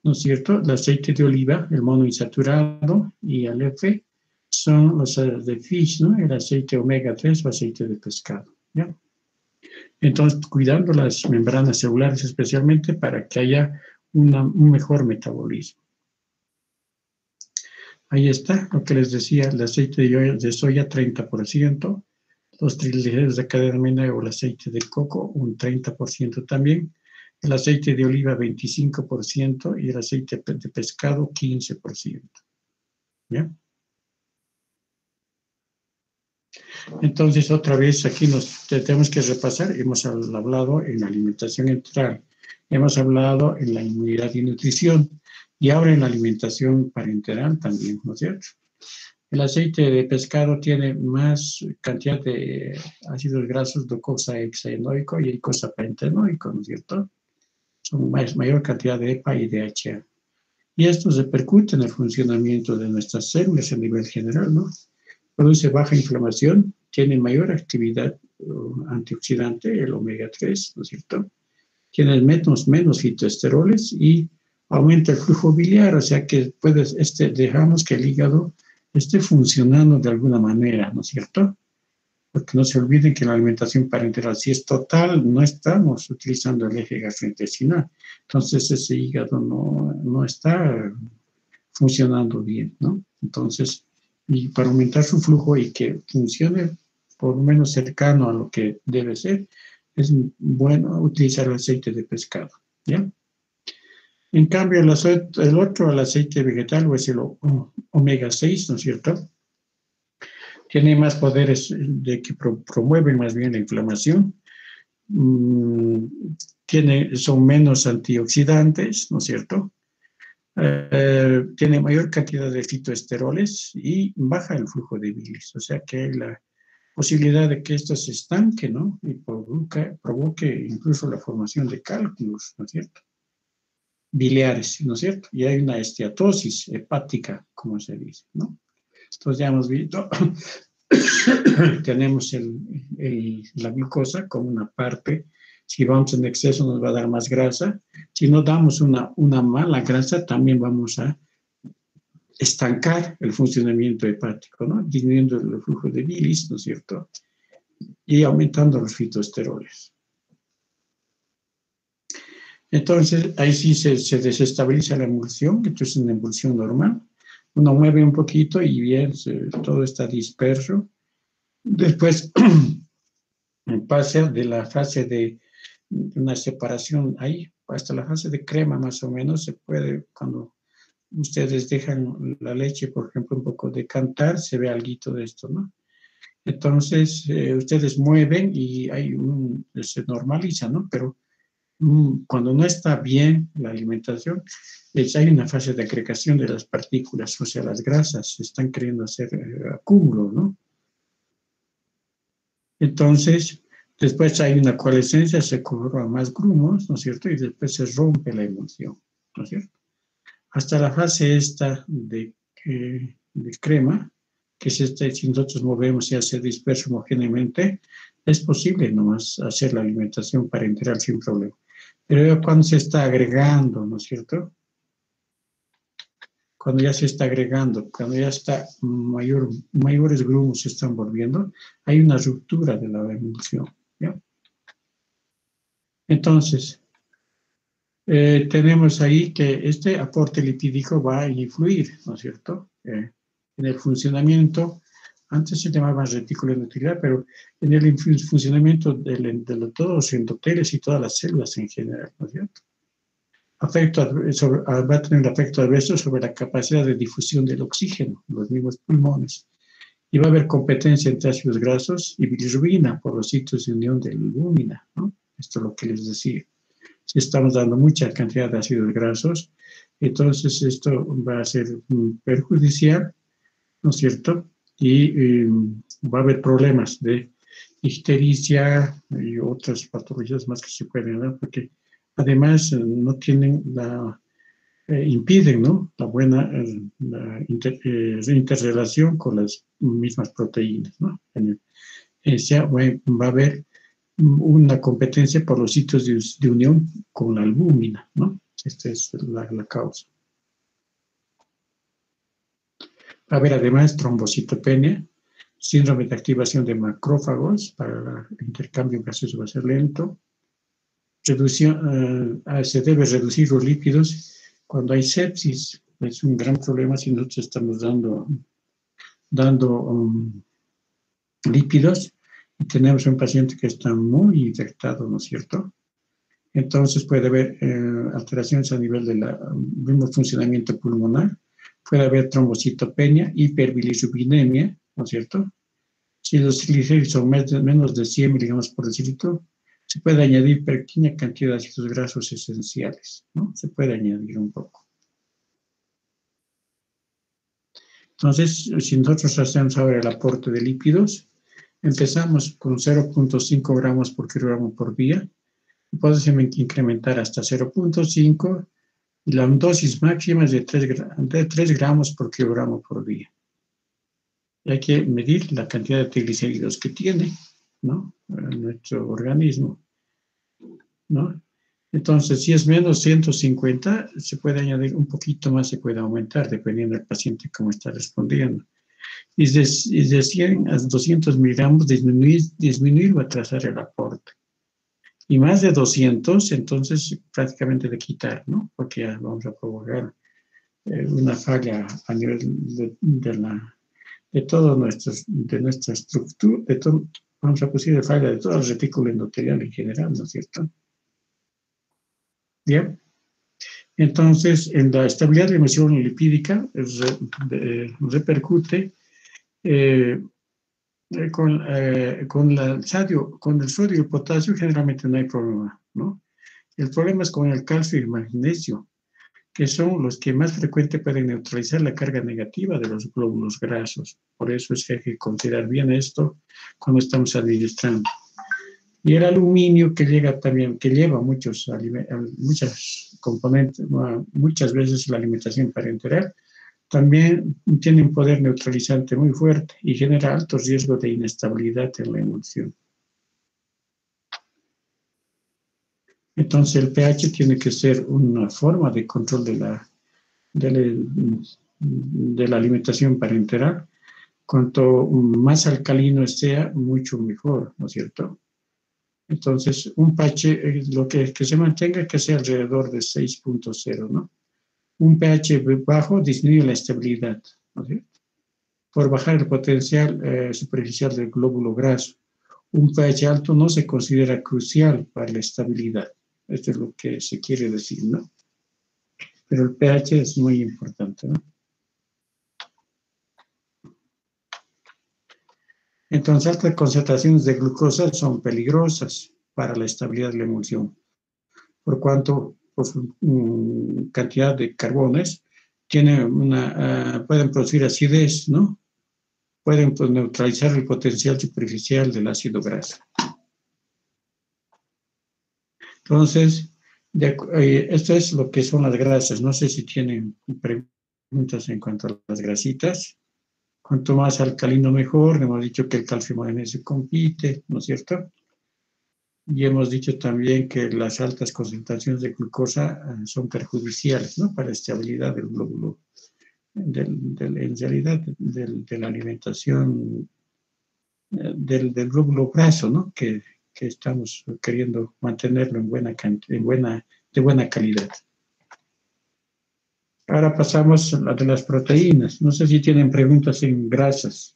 ¿no es cierto? El aceite de oliva, el monoinsaturado, y el F son los de fish, ¿no?, el aceite omega 3 o aceite de pescado, ¿ya? Entonces, cuidando las membranas celulares especialmente para que haya un mejor metabolismo. Ahí está lo que les decía, el aceite de soya 30%, los triglicéridos de cadena media o el aceite de coco un 30% también, el aceite de oliva 25% y el aceite de pescado 15%. ¿Ya? Entonces, otra vez aquí tenemos que repasar. Hemos hablado en la alimentación enteral, hemos hablado en la inmunidad y nutrición, y ahora en la alimentación parenteral también, ¿no es cierto? El aceite de pescado tiene más cantidad de ácidos grasos docosahexaenoico y eicosapentaenoico, ¿no es cierto? Son mayor cantidad de EPA y DHA. Y esto repercute en el funcionamiento de nuestras células a nivel general, ¿no? Produce baja inflamación, tiene mayor actividad antioxidante, el omega 3, ¿no es cierto? Tiene menos fitoesteroles y aumenta el flujo biliar, o sea que dejamos que el hígado esté funcionando de alguna manera, ¿no es cierto? Porque no se olviden que la alimentación parenteral, si es total, no estamos utilizando el eje gastrointestinal. Entonces ese hígado no está funcionando bien, ¿no? Entonces, y para aumentar su flujo y que funcione por lo menos cercano a lo que debe ser, es bueno utilizar el aceite de pescado, ¿ya? En cambio, el otro, el aceite vegetal, o es el omega 6, ¿no es cierto? Tiene más poderes de que promueven más bien la inflamación, son menos antioxidantes, ¿no es cierto? Tiene mayor cantidad de fitoesteroles y baja el flujo de bilis, o sea que hay la posibilidad de que esto se estanque, ¿no? Y provoque incluso la formación de cálculos, ¿no es cierto? Biliares, ¿no es cierto? Y hay una esteatosis hepática, como se dice, ¿no? Entonces ya hemos visto, tenemos la glucosa como una parte, si vamos en exceso nos va a dar más grasa, si no damos una mala grasa también vamos a estancar el funcionamiento hepático, ¿no? Disminuyendo el flujo de bilis, ¿no es cierto? Y aumentando los fitoesteroles. Entonces, ahí sí se desestabiliza la emulsión, esto es una emulsión normal. Uno mueve un poquito y bien, todo está disperso. Después pasa de la fase de una separación ahí, hasta la fase de crema más o menos, se puede, cuando ustedes dejan la leche, por ejemplo, un poco decantar, se ve algo de esto, ¿no? Entonces, ustedes mueven y se normaliza, ¿no? Pero cuando no está bien la alimentación, hay una fase de agregación de las partículas, o sea, las grasas están queriendo hacer acúmulo, ¿no? Entonces, después hay una coalescencia, se forman más grumos, ¿no es cierto? Y después se rompe la emulsión, ¿no es cierto? Hasta la fase esta de crema, que es si nosotros movemos y se dispersa homogéneamente, es posible nomás hacer la alimentación parenteral sin problema. Pero cuando se está agregando, ¿no es cierto? Cuando ya se está agregando, cuando ya está mayores grumos se están volviendo, hay una ruptura de la emulsión, ¿ya? Entonces, tenemos ahí que este aporte lipídico va a influir, ¿no es cierto? En el funcionamiento, antes se llamaba retículo endotelio, pero en el funcionamiento de todos los endoteles y todas las células en general, ¿no es cierto? Va a tener efecto adverso sobre la capacidad de difusión del oxígeno en los mismos pulmones. Y va a haber competencia entre ácidos grasos y bilirrubina por los sitios de unión de albúmina, ¿no? Esto es lo que les decía. Si estamos dando mucha cantidad de ácidos grasos, entonces esto va a ser perjudicial, ¿no es cierto? Y va a haber problemas de ictericia y otras patologías más que se pueden dar, porque además no tienen impiden, ¿no? La buena interrelación con las mismas proteínas, ¿no? Va a haber una competencia por los sitios de unión con la albúmina, ¿no? Esta es la causa. Va a haber además trombocitopenia, síndrome de activación de macrófagos, para el intercambio gaseoso va a ser lento. Se debe reducir los lípidos cuando hay sepsis. Es un gran problema si nosotros estamos dando lípidos y tenemos un paciente que está muy infectado, ¿no es cierto? Entonces puede haber alteraciones a nivel del mismo funcionamiento pulmonar, puede haber trombocitopenia, hiperbilirrubinemia, ¿no es cierto? Si los triglicéridos son menos de 100 miligramos por decilitro, se puede añadir pequeña cantidad de ácidos grasos esenciales, ¿no? Se puede añadir un poco. Entonces, si nosotros hacemos ahora el aporte de lípidos, empezamos con 0.5 gramos por kilogramo por día, y podemos incrementar hasta 0.5, y la dosis máxima es de 3 gramos por kilogramo por día. Y hay que medir la cantidad de triglicéridos que tiene, ¿no?, nuestro organismo, ¿no? Entonces, si es menos 150, se puede añadir un poquito más, se puede aumentar, dependiendo del paciente cómo está respondiendo. Y de 100 a 200 miligramos disminuir o atrasar el aporte. Y más de 200, entonces prácticamente de quitar, ¿no? Porque ya vamos a provocar una falla a nivel de todo de nuestra estructura, vamos a posible falla de todo el retículo endotelial en general, ¿no es cierto? Bien. Entonces, en la estabilidad de la emisión lipídica repercute con el sodio y el potasio generalmente no hay problema, ¿no? El problema es con el calcio y el magnesio, que son los que más frecuente pueden neutralizar la carga negativa de los glóbulos grasos. Por eso es que hay que considerar bien esto cuando estamos administrando. Y el aluminio que lleva muchos componentes, muchas veces la alimentación parenteral, también tiene un poder neutralizante muy fuerte y genera altos riesgos de inestabilidad en la emulsión. Entonces el pH tiene que ser una forma de control de la alimentación parenteral. Cuanto más alcalino sea, mucho mejor, ¿no es cierto? Entonces, un pH, lo que se mantenga que sea alrededor de 6.0, ¿no? Un pH bajo disminuye la estabilidad, ¿no es cierto?, por bajar el potencial superficial del glóbulo graso. Un pH alto no se considera crucial para la estabilidad. Esto es lo que se quiere decir, ¿no? Pero el pH es muy importante, ¿no? Entonces, altas concentraciones de glucosa son peligrosas para la estabilidad de la emulsión, por cuanto por su cantidad de carbones pueden producir acidez, ¿no? Pueden neutralizar el potencial superficial del ácido graso. Entonces, esto es lo que son las grasas. No sé si tienen preguntas en cuanto a las grasitas. Cuanto más alcalino mejor. Hemos dicho que el calcio y magnesio compite, ¿no es cierto? Y hemos dicho también que las altas concentraciones de glucosa son perjudiciales, ¿no?, para la estabilidad del glóbulo, en realidad de la alimentación del glóbulo graso, ¿no?, que estamos queriendo mantenerlo de buena calidad. Ahora pasamos a la de las proteínas. No sé si tienen preguntas en grasas.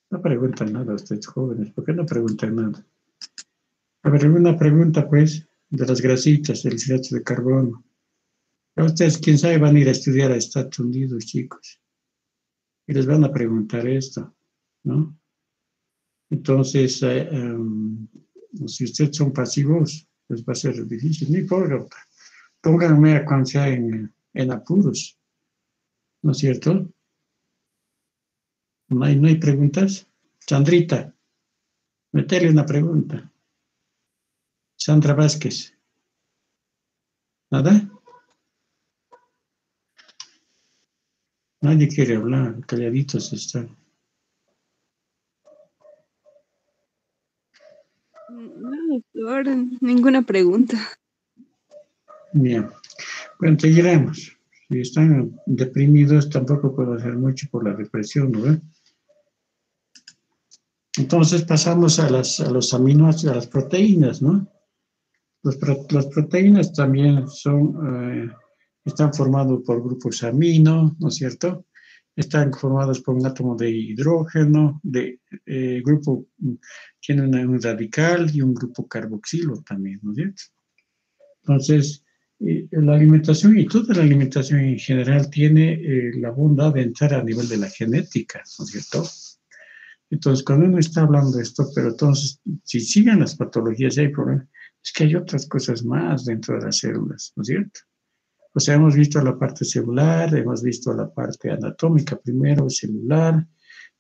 No preguntan nada ustedes jóvenes. ¿Por qué no preguntan nada? A ver, alguna pregunta, pues, de las grasitas, del hidrato de carbono. A ustedes, quién sabe, van a ir a estudiar a Estados Unidos, chicos. Y les van a preguntar esto, ¿no? Entonces, si ustedes son pasivos, les va a ser difícil. No importa. Pónganme a cuando sea en apuros, ¿no es cierto? ¿No hay preguntas? Sandrita, metele una pregunta. Sandra Vázquez. ¿Nada? Nadie quiere hablar, calladitos están. No, doctor, ninguna pregunta. Bien. Bueno, seguiremos. Si están deprimidos, tampoco puedo hacer mucho por la depresión, ¿no? Entonces pasamos a los aminoácidos, a las proteínas, ¿no? Las proteínas también están formados por grupos amino, ¿no es cierto? Están formados por un átomo de hidrógeno, grupo tiene un radical y un grupo carboxilo también, ¿no es cierto? Entonces, la alimentación y toda la alimentación en general tiene la bondad de entrar a nivel de la genética, ¿no es cierto? Entonces, cuando uno está hablando de esto, pero entonces, si siguen las patologías y hay problemas, es que hay otras cosas más dentro de las células, ¿no es cierto? O sea, hemos visto la parte celular, hemos visto la parte anatómica primero, celular,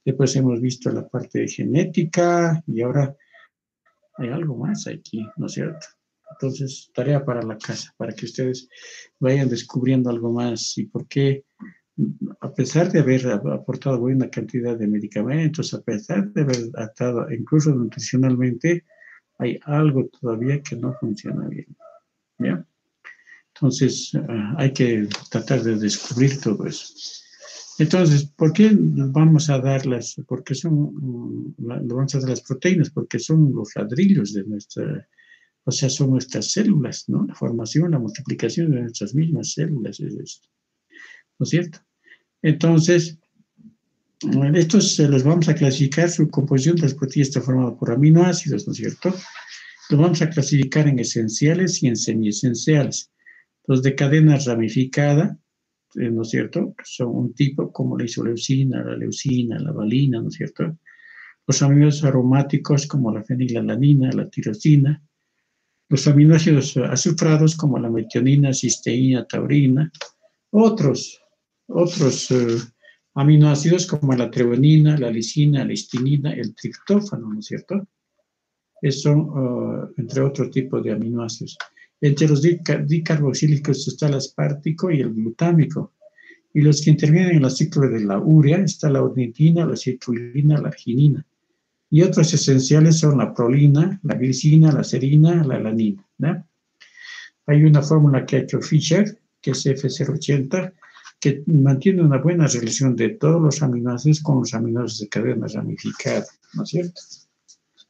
después hemos visto la parte genética y ahora hay algo más aquí, ¿no es cierto? Entonces, tarea para la casa, para que ustedes vayan descubriendo algo más y por qué, a pesar de haber aportado buena cantidad de medicamentos, a pesar de haber tratado, incluso nutricionalmente, hay algo todavía que no funciona bien, ¿ya? Entonces, hay que tratar de descubrir todo eso. Entonces, ¿por qué vamos a dar las, porque son, vamos a dar las proteínas? Porque son los ladrillos de nuestra, o sea, son nuestras células, ¿no? La formación, la multiplicación de nuestras mismas células es esto, ¿no es cierto? Entonces, estos se los vamos a clasificar, su composición de las proteínas está formada por aminoácidos, ¿no es cierto? Los vamos a clasificar en esenciales y en semiesenciales. Los de cadena ramificada, ¿no es cierto? Son un tipo como la isoleucina, la valina, ¿no es cierto? Los aminoácidos aromáticos como la fenilalanina, la tirosina. Los aminoácidos azufrados como la metionina, cisteína, taurina. Otros aminoácidos como la treonina, la lisina, la histinina, el triptófano, ¿no es cierto? Son, entre otro tipo de aminoácidos. Entre los dicarboxílicos está el aspartico y el glutámico. Y los que intervienen en el ciclo de la urea está la ornitina, la citrulina, la arginina. Y otros esenciales son la prolina, la glicina, la serina, la alanina, ¿no? Hay una fórmula que ha hecho Fischer, que es F080, que mantiene una buena relación de todos los aminoácidos con los aminoácidos de cadena ramificada, ¿no es cierto?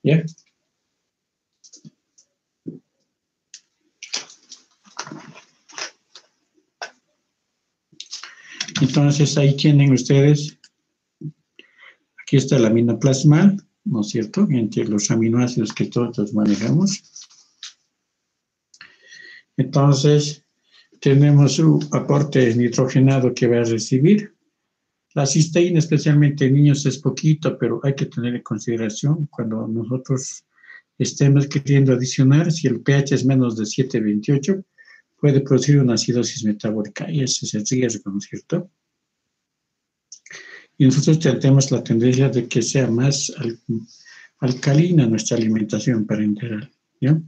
¿Ya? Entonces, ahí tienen ustedes, aquí está el aminoplasmal, ¿no es cierto?, entre los aminoácidos que todos manejamos. Entonces, tenemos su aporte nitrogenado que va a recibir. La cisteína, especialmente en niños, es poquito, pero hay que tener en consideración cuando nosotros estemos queriendo adicionar, si el pH es menos de 7,28, puede producir una acidosis metabólica, y ese es el riesgo, ¿no es cierto? Y nosotros tenemos la tendencia de que sea más alcalina nuestra alimentación parenteral, ¿ya?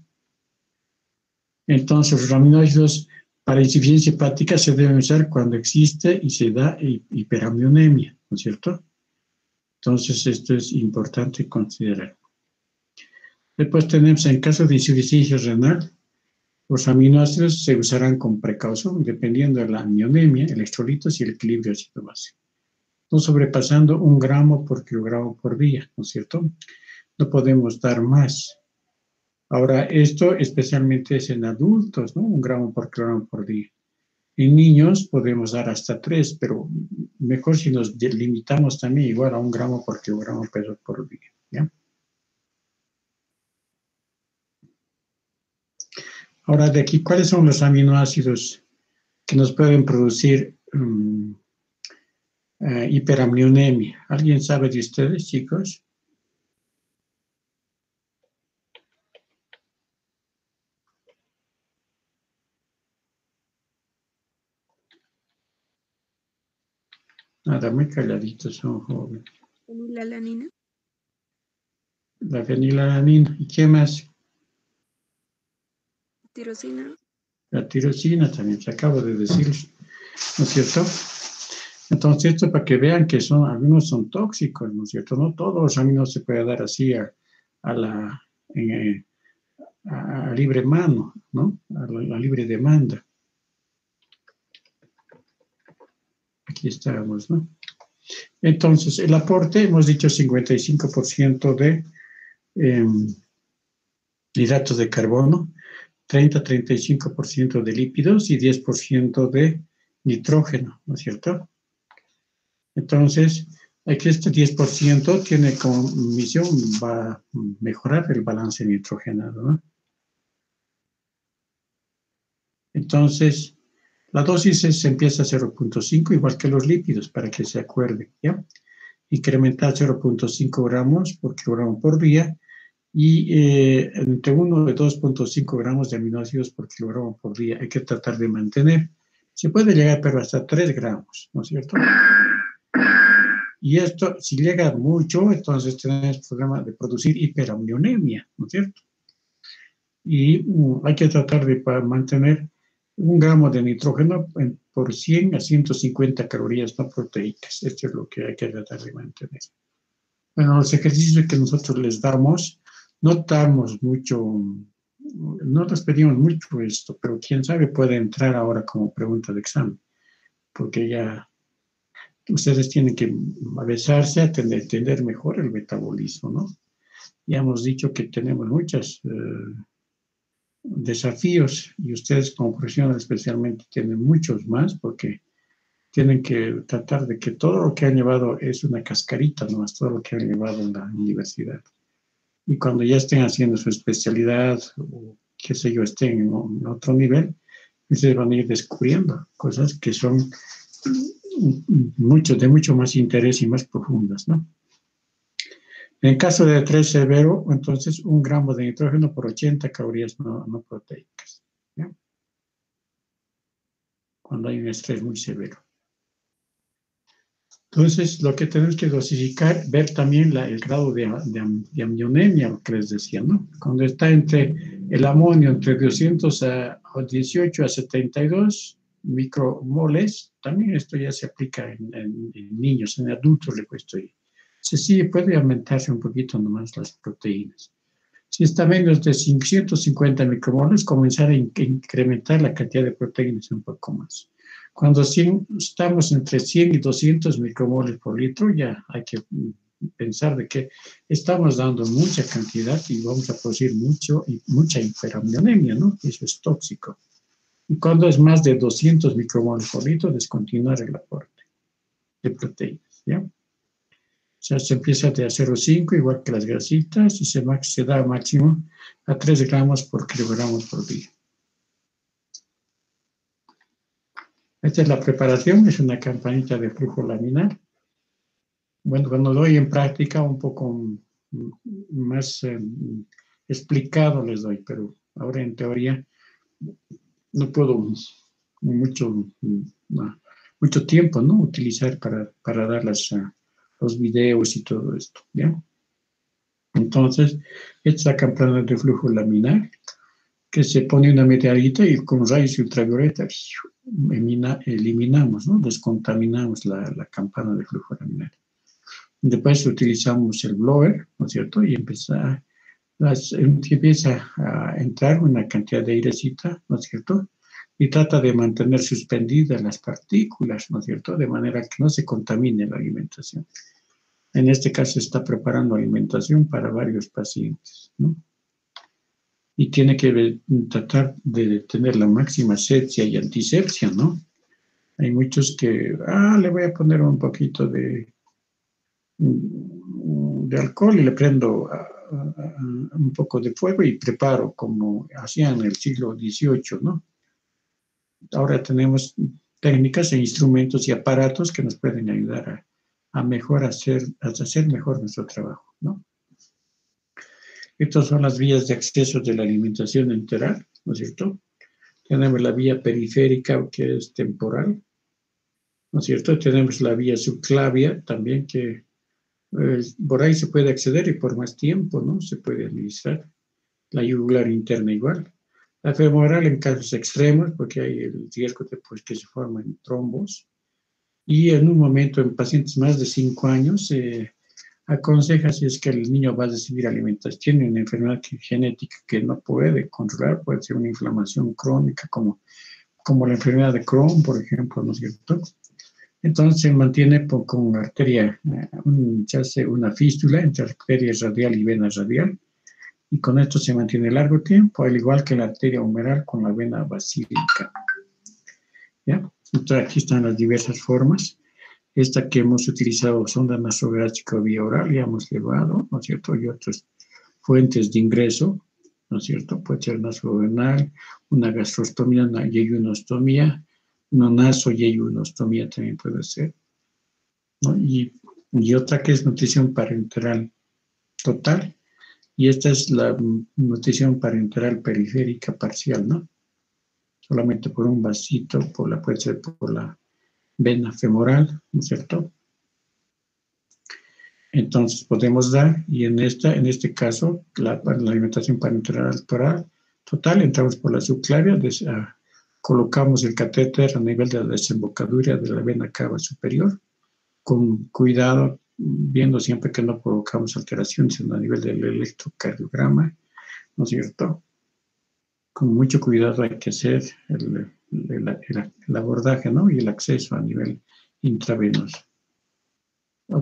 Entonces, los aminoácidos para insuficiencia hepática se deben usar cuando existe y se da hiperamionemia, ¿no es cierto? Entonces, esto es importante considerar. Después tenemos, en caso de insuficiencia renal, los aminoácidos se usarán con precaución, dependiendo de la amionemia, electrolitos y el equilibrio ácido-base. No sobrepasando 1 gramo por kilogramo por día, ¿no es cierto? No podemos dar más. Ahora, esto especialmente es en adultos, ¿no? 1 gramo por kilogramo por día. En niños podemos dar hasta 3, pero mejor si nos limitamos también igual a 1 gramo por kilogramo peso por día, ¿ya? Ahora, de aquí, ¿cuáles son los aminoácidos que nos pueden producir hiperamionemia? ¿Alguien sabe de ustedes, chicos? Nada, muy calladitos son jóvenes. Fenilalanina. La fenilalanina. ¿Y qué más? Tirosina. La tirosina también, se acabo de decir, ¿no es cierto? Entonces, esto para que vean que algunos son tóxicos, ¿no es cierto? No todos los aminos se puede dar así a libre mano, ¿no? A la libre demanda. Aquí estamos, ¿no? Entonces, el aporte, hemos dicho 55% de hidratos de carbono, 30-35% de lípidos y 10% de nitrógeno, ¿no es cierto? Entonces, aquí este 10% tiene como misión, va a mejorar el balance nitrogenado, ¿no? Entonces, la dosis se empieza a 0,5, igual que los lípidos, para que se acuerden, ¿ya? Incrementar 0,5 gramos por kilogramo por día y entre 1 y 2,5 gramos de aminoácidos por kilogramo por día. Hay que tratar de mantener, Se puede llegar, pero hasta 3 gramos, ¿no es cierto? Y esto, si llega mucho, entonces tenemos problema de producir hiperamnionemia, ¿no es cierto? Y hay que tratar de mantener 1 gramo de nitrógeno por 100 a 150 calorías no proteicas. Esto es lo que hay que tratar de mantener. Bueno, los ejercicios que nosotros les damos, no damos mucho, no les pedimos mucho esto, pero quién sabe puede entrar ahora como pregunta de examen, porque ya ustedes tienen que avesarse a entender mejor el metabolismo, ¿no? Ya hemos dicho que tenemos muchos desafíos y ustedes como profesionales especialmente tienen muchos más porque tienen que tratar de que todo lo que han llevado es una cascarita, no es todo lo que han llevado en la universidad. Y cuando ya estén haciendo su especialidad o qué sé yo, estén en otro nivel, ustedes van a ir descubriendo cosas que son de mucho más interés y más profundas, ¿no? En caso de estrés severo, entonces 1 gramo de nitrógeno por 80 calorías no proteicas, ¿ya? Cuando hay un estrés muy severo. Entonces, lo que tenemos que dosificar, ver también el grado de amnionemia, lo que les decía, ¿no? Cuando está entre el amonio, entre 218 a 72 micromoles, también esto ya se aplica en niños, en adultos le he puesto ahí. Sí, puede aumentarse un poquito nomás las proteínas. Si está menos de 550 micromoles, comenzar a incrementar la cantidad de proteínas un poco más. Cuando estamos entre 100 y 200 micromoles por litro, ya hay que pensar de que estamos dando mucha cantidad y vamos a producir mucha hiperamnionemia, ¿no? Eso es tóxico. Y cuando es más de 200 micromoles por litro, descontinuar el aporte de proteínas, ¿ya? O sea, se empieza de a 0,5, igual que las grasitas, y se da máximo a 3 gramos por kilogramo por día. Esta es la preparación, es una campanita de flujo laminar. Bueno, cuando doy en práctica un poco más explicado les doy, pero ahora en teoría no puedo mucho tiempo, ¿no? Utilizar para dar los videos y todo esto, ¿ya? Entonces, esta es la campana de flujo laminar, que se pone una medallita y con rayos ultravioleta eliminamos, ¿no? Descontaminamos la campana de flujo laminar. Después utilizamos el blower, ¿no es cierto? Y empieza a entrar una cantidad de airecita, ¿no es cierto? Y trata de mantener suspendidas las partículas, ¿no es cierto? De manera que no se contamine la alimentación. En este caso está preparando alimentación para varios pacientes, ¿no? Y tiene que tratar de tener la máxima asepsia y antisepsia, ¿no? Hay muchos que, le voy a poner un poquito de alcohol y le prendo un poco de fuego y preparo como hacían en el siglo XVIII, ¿no? Ahora tenemos técnicas e instrumentos y aparatos que nos pueden ayudar a hacer mejor nuestro trabajo, ¿no? Estas son las vías de acceso de la alimentación enteral, ¿no es cierto? Tenemos la vía periférica, que es temporal, ¿no es cierto? Tenemos la vía subclavia también, que por ahí se puede acceder y por más tiempo, ¿no? Se puede administrar. La yugular interna igual. La femoral en casos extremos, porque hay el riesgo de que se formen trombos. Y en un momento, en pacientes más de 5 años, aconseja si es que el niño va a recibir alimentación, tiene una enfermedad genética que no puede controlar, puede ser una inflamación crónica como la enfermedad de Crohn, por ejemplo, ¿no es cierto? Entonces se mantiene con una arteria, se hace una fístula entre arteria radial y vena radial, y con esto se mantiene largo tiempo, al igual que la arteria humeral con la vena basílica. ¿Ya? Entonces aquí están las diversas formas. Esta que hemos utilizado, sonda nasogástrica o vía oral, ya hemos llevado, ¿no es cierto? Y otras fuentes de ingreso, ¿no es cierto? Puede ser nasovenal, una gastrostomía, una yeyunostomía, una nasoyeyunostomía también puede ser, ¿no? Y otra que es nutrición parenteral total, y esta es la nutrición parenteral periférica parcial, ¿no? solamente por un vasito, puede ser por la vena femoral, ¿no es cierto? Entonces podemos dar, y en este caso, la alimentación parenteral total, entramos por la subclavia, colocamos el catéter a nivel de la desembocadura de la vena cava superior, con cuidado, viendo siempre que no provocamos alteraciones a nivel del electrocardiograma, ¿no es cierto? Con mucho cuidado hay que hacer el abordaje, ¿no? Y el acceso a nivel intravenoso.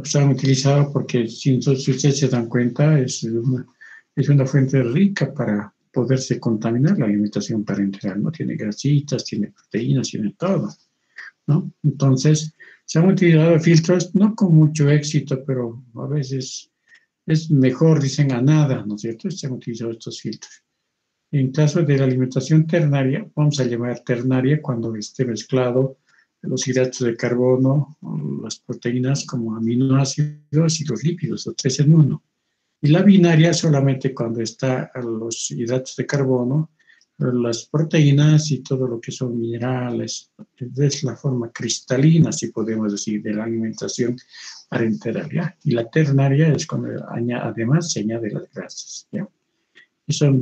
Se han utilizado porque, si ustedes se dan cuenta, es una fuente rica para poderse contaminar la alimentación parenteral, ¿no? Tiene grasitas, tiene proteínas, tiene todo, ¿no? Entonces, se han utilizado filtros, no con mucho éxito, pero a veces es mejor, dicen, a nada, ¿no es cierto? Se han utilizado estos filtros. En caso de la alimentación ternaria, vamos a llamar ternaria cuando esté mezclado los hidratos de carbono, las proteínas como aminoácidos y los lípidos, los 3 en 1. Y la binaria solamente cuando está los hidratos de carbono, las proteínas y todo lo que son minerales. Es la forma cristalina, si podemos decir, de la alimentación parenteral, ¿ya? Y la ternaria es cuando además se añade las grasas, ¿ya? Y son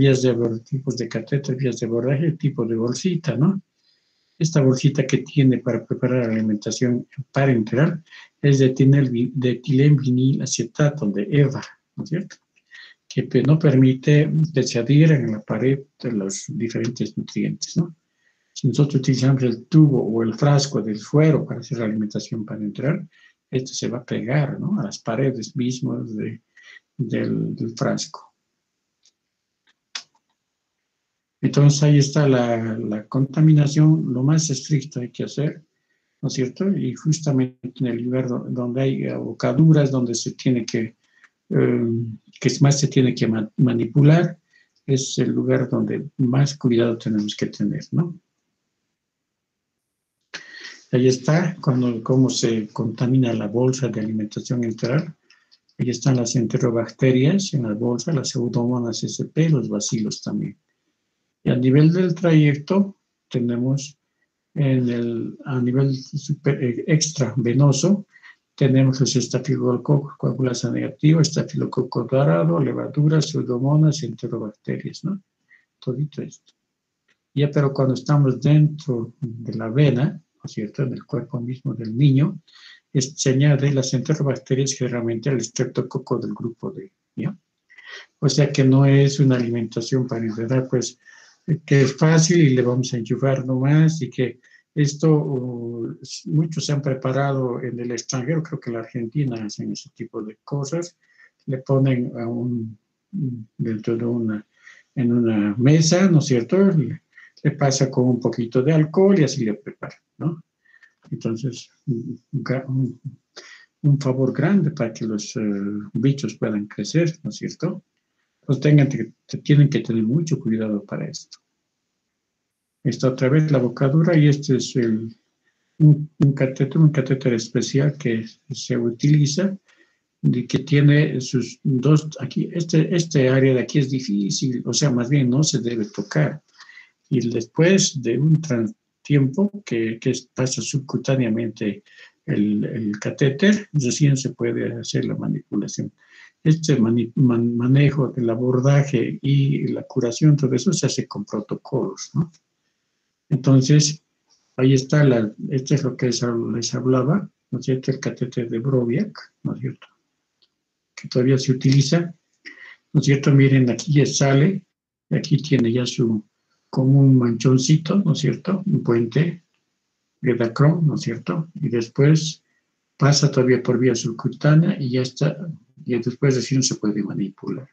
tipos de catéter, vías de abordaje, tipo de bolsita, ¿no? Esta bolsita que tiene para preparar la alimentación parenteral es de etilenvinilacetato, de EVA, ¿no es cierto? Que no permite que se adhieran en la pared de los diferentes nutrientes, ¿no? Si nosotros utilizamos el tubo o el frasco del suero para hacer la alimentación parenteral, esto se va a pegar, ¿no? A las paredes mismas del frasco. Entonces ahí está la contaminación, lo más estricto hay que hacer, ¿no es cierto? Y justamente en el lugar donde hay abocaduras, donde se tiene que más se tiene que manipular, es el lugar donde más cuidado tenemos que tener, ¿no? Ahí está cómo se contamina la bolsa de alimentación enteral. Ahí están las enterobacterias en la bolsa, las pseudomonas sp, los bacilos también. Y a nivel del trayecto tenemos a nivel extravenoso, tenemos los estafilococos, coagulasa negativa, estafilococo dorado, levaduras, pseudomonas, enterobacterias, ¿no? Todito esto. Ya, pero cuando estamos dentro de la vena, ¿no es cierto?, en el cuerpo mismo del niño, se añade las enterobacterias generalmente al estreptococo del grupo D, ¿ya? O sea que no es una alimentación parenteral, pues, que es fácil y le vamos a enchufar nomás, y que esto muchos se han preparado en el extranjero, creo que en la Argentina hacen ese tipo de cosas, le ponen dentro de en una mesa, ¿no es cierto?, le pasa con un poquito de alcohol y así le preparan, ¿no? Entonces, un favor grande para que los bichos puedan crecer, ¿no es cierto? Pues tienen que tener mucho cuidado para esto. Esta otra vez la bocadura, y este es un catéter especial que se utiliza, que tiene sus dos, aquí, este área de aquí es difícil, o sea, más bien no se debe tocar. Y después de un tiempo que pasa subcutáneamente el catéter, recién se puede hacer la manipulación. Este manejo del abordaje y la curación, todo eso se hace con protocolos, ¿no? Entonces, ahí está, este es lo que les hablaba, ¿no es cierto?, el catéter de Broviac, ¿no es cierto?, que todavía se utiliza, ¿no es cierto? Miren, aquí ya sale, y aquí tiene ya como un manchoncito, ¿no es cierto?, un puente de Dacron, ¿no es cierto?, y después pasa todavía por vía subcutánea y ya está, y después recién se puede manipular,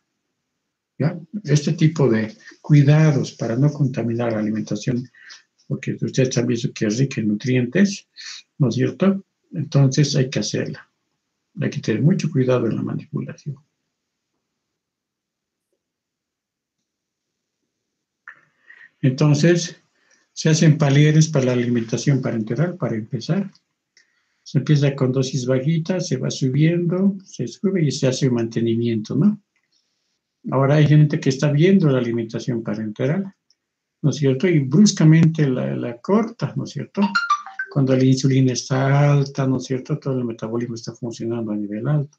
¿ya? Este tipo de cuidados para no contaminar la alimentación, porque ustedes han visto que es rica en nutrientes, ¿no es cierto? Entonces hay que hacerla. Hay que tener mucho cuidado en la manipulación. Entonces, se hacen palieres para la alimentación parenteral, para empezar. Se empieza con dosis bajitas, se va subiendo, se sube y se hace un mantenimiento, ¿no? Ahora hay gente que está viendo la alimentación parenteral ¿no es cierto? Y bruscamente la corta, ¿no es cierto? Cuando la insulina está alta, ¿no es cierto? Todo el metabolismo está funcionando a nivel alto.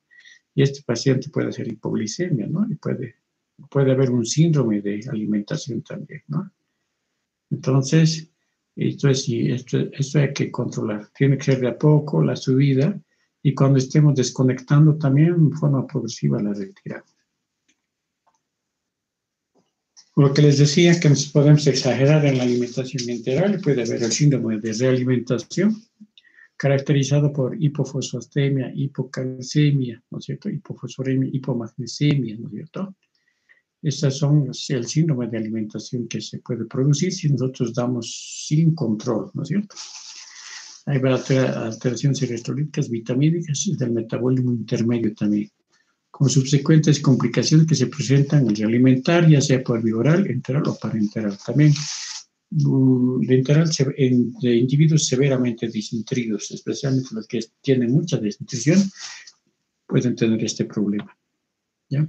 Y este paciente puede hacer hipoglicemia, ¿no? Y puede haber un síndrome de alimentación también, ¿no? Entonces, esto hay que controlar. Tiene que ser de a poco la subida y cuando estemos desconectando también de forma progresiva la retirada. Lo que les decía, que nos podemos exagerar en la alimentación integral, puede haber el síndrome de realimentación, caracterizado por hipofosfatemia, hipocalcemia, ¿no es cierto? Hipofosforemia, hipomagnesemia, ¿no es cierto? Estas son el síndrome de alimentación que se puede producir si nosotros damos sin control, ¿no es cierto? Hay alteraciones electrolíticas, vitamínicas y del metabolismo intermedio también, con subsecuentes complicaciones que se presentan al realimentar, ya sea por vía oral, enteral o parenteral. También de enteral de individuos severamente desnutridos, especialmente los que tienen mucha desnutrición, pueden tener este problema, ¿ya?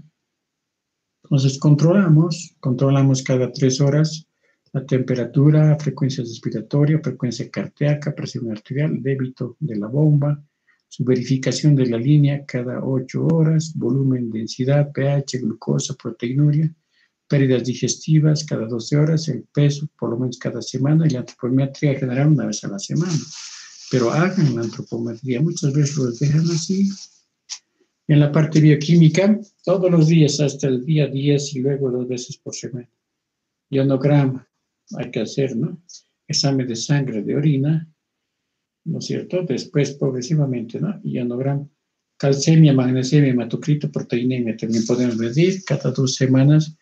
Entonces, controlamos cada 3 horas la temperatura, frecuencia respiratoria, frecuencia cardíaca, presión arterial, débito de la bomba, su verificación de la línea cada 8 horas, volumen, densidad, pH, glucosa, proteinuria, pérdidas digestivas cada 12 horas, el peso por lo menos cada semana y la antropometría general una vez a la semana. Pero hagan la antropometría, muchas veces los dejan así. En la parte bioquímica, todos los días hasta el día 10 y luego 2 veces por semana. Ionograma, hay que hacer, ¿no? Examen de sangre, de orina, ¿no es cierto? Después, progresivamente, ¿no? Ionograma. Calcemia, magnesemia, hematocrito, proteinemia, también podemos medir cada 2 semanas.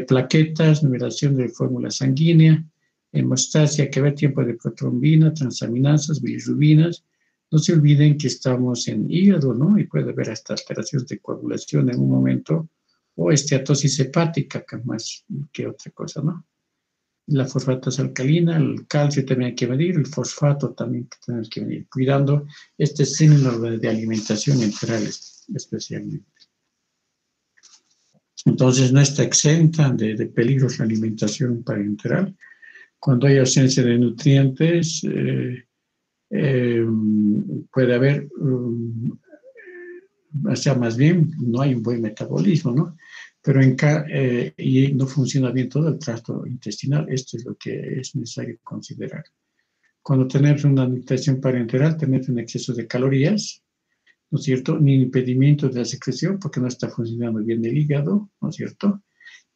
Plaquetas, numeración de fórmula sanguínea, hemostasia, que ver tiempo de protrombina, transaminasas, bilirrubinas. No se olviden que estamos en hígado, ¿no? Y puede haber hasta alteraciones de coagulación en un momento, o esteatosis hepática, que más que otra cosa, ¿no? La fosfatasa alcalina, el calcio también hay que medir, el fosfato también tenemos que medir, cuidando este síndrome de alimentación enteral especialmente. Entonces, no está exenta de peligros la alimentación parenteral. Cuando hay ausencia de nutrientes, puede haber, o sea, más bien no hay un buen metabolismo, ¿no? Pero y no funciona bien todo el tracto intestinal. Esto es lo que es necesario considerar. Cuando tenemos una nutrición parenteral, tenemos un exceso de calorías, ¿no es cierto? Ni impedimento de la secreción porque no está funcionando bien el hígado, ¿no es cierto?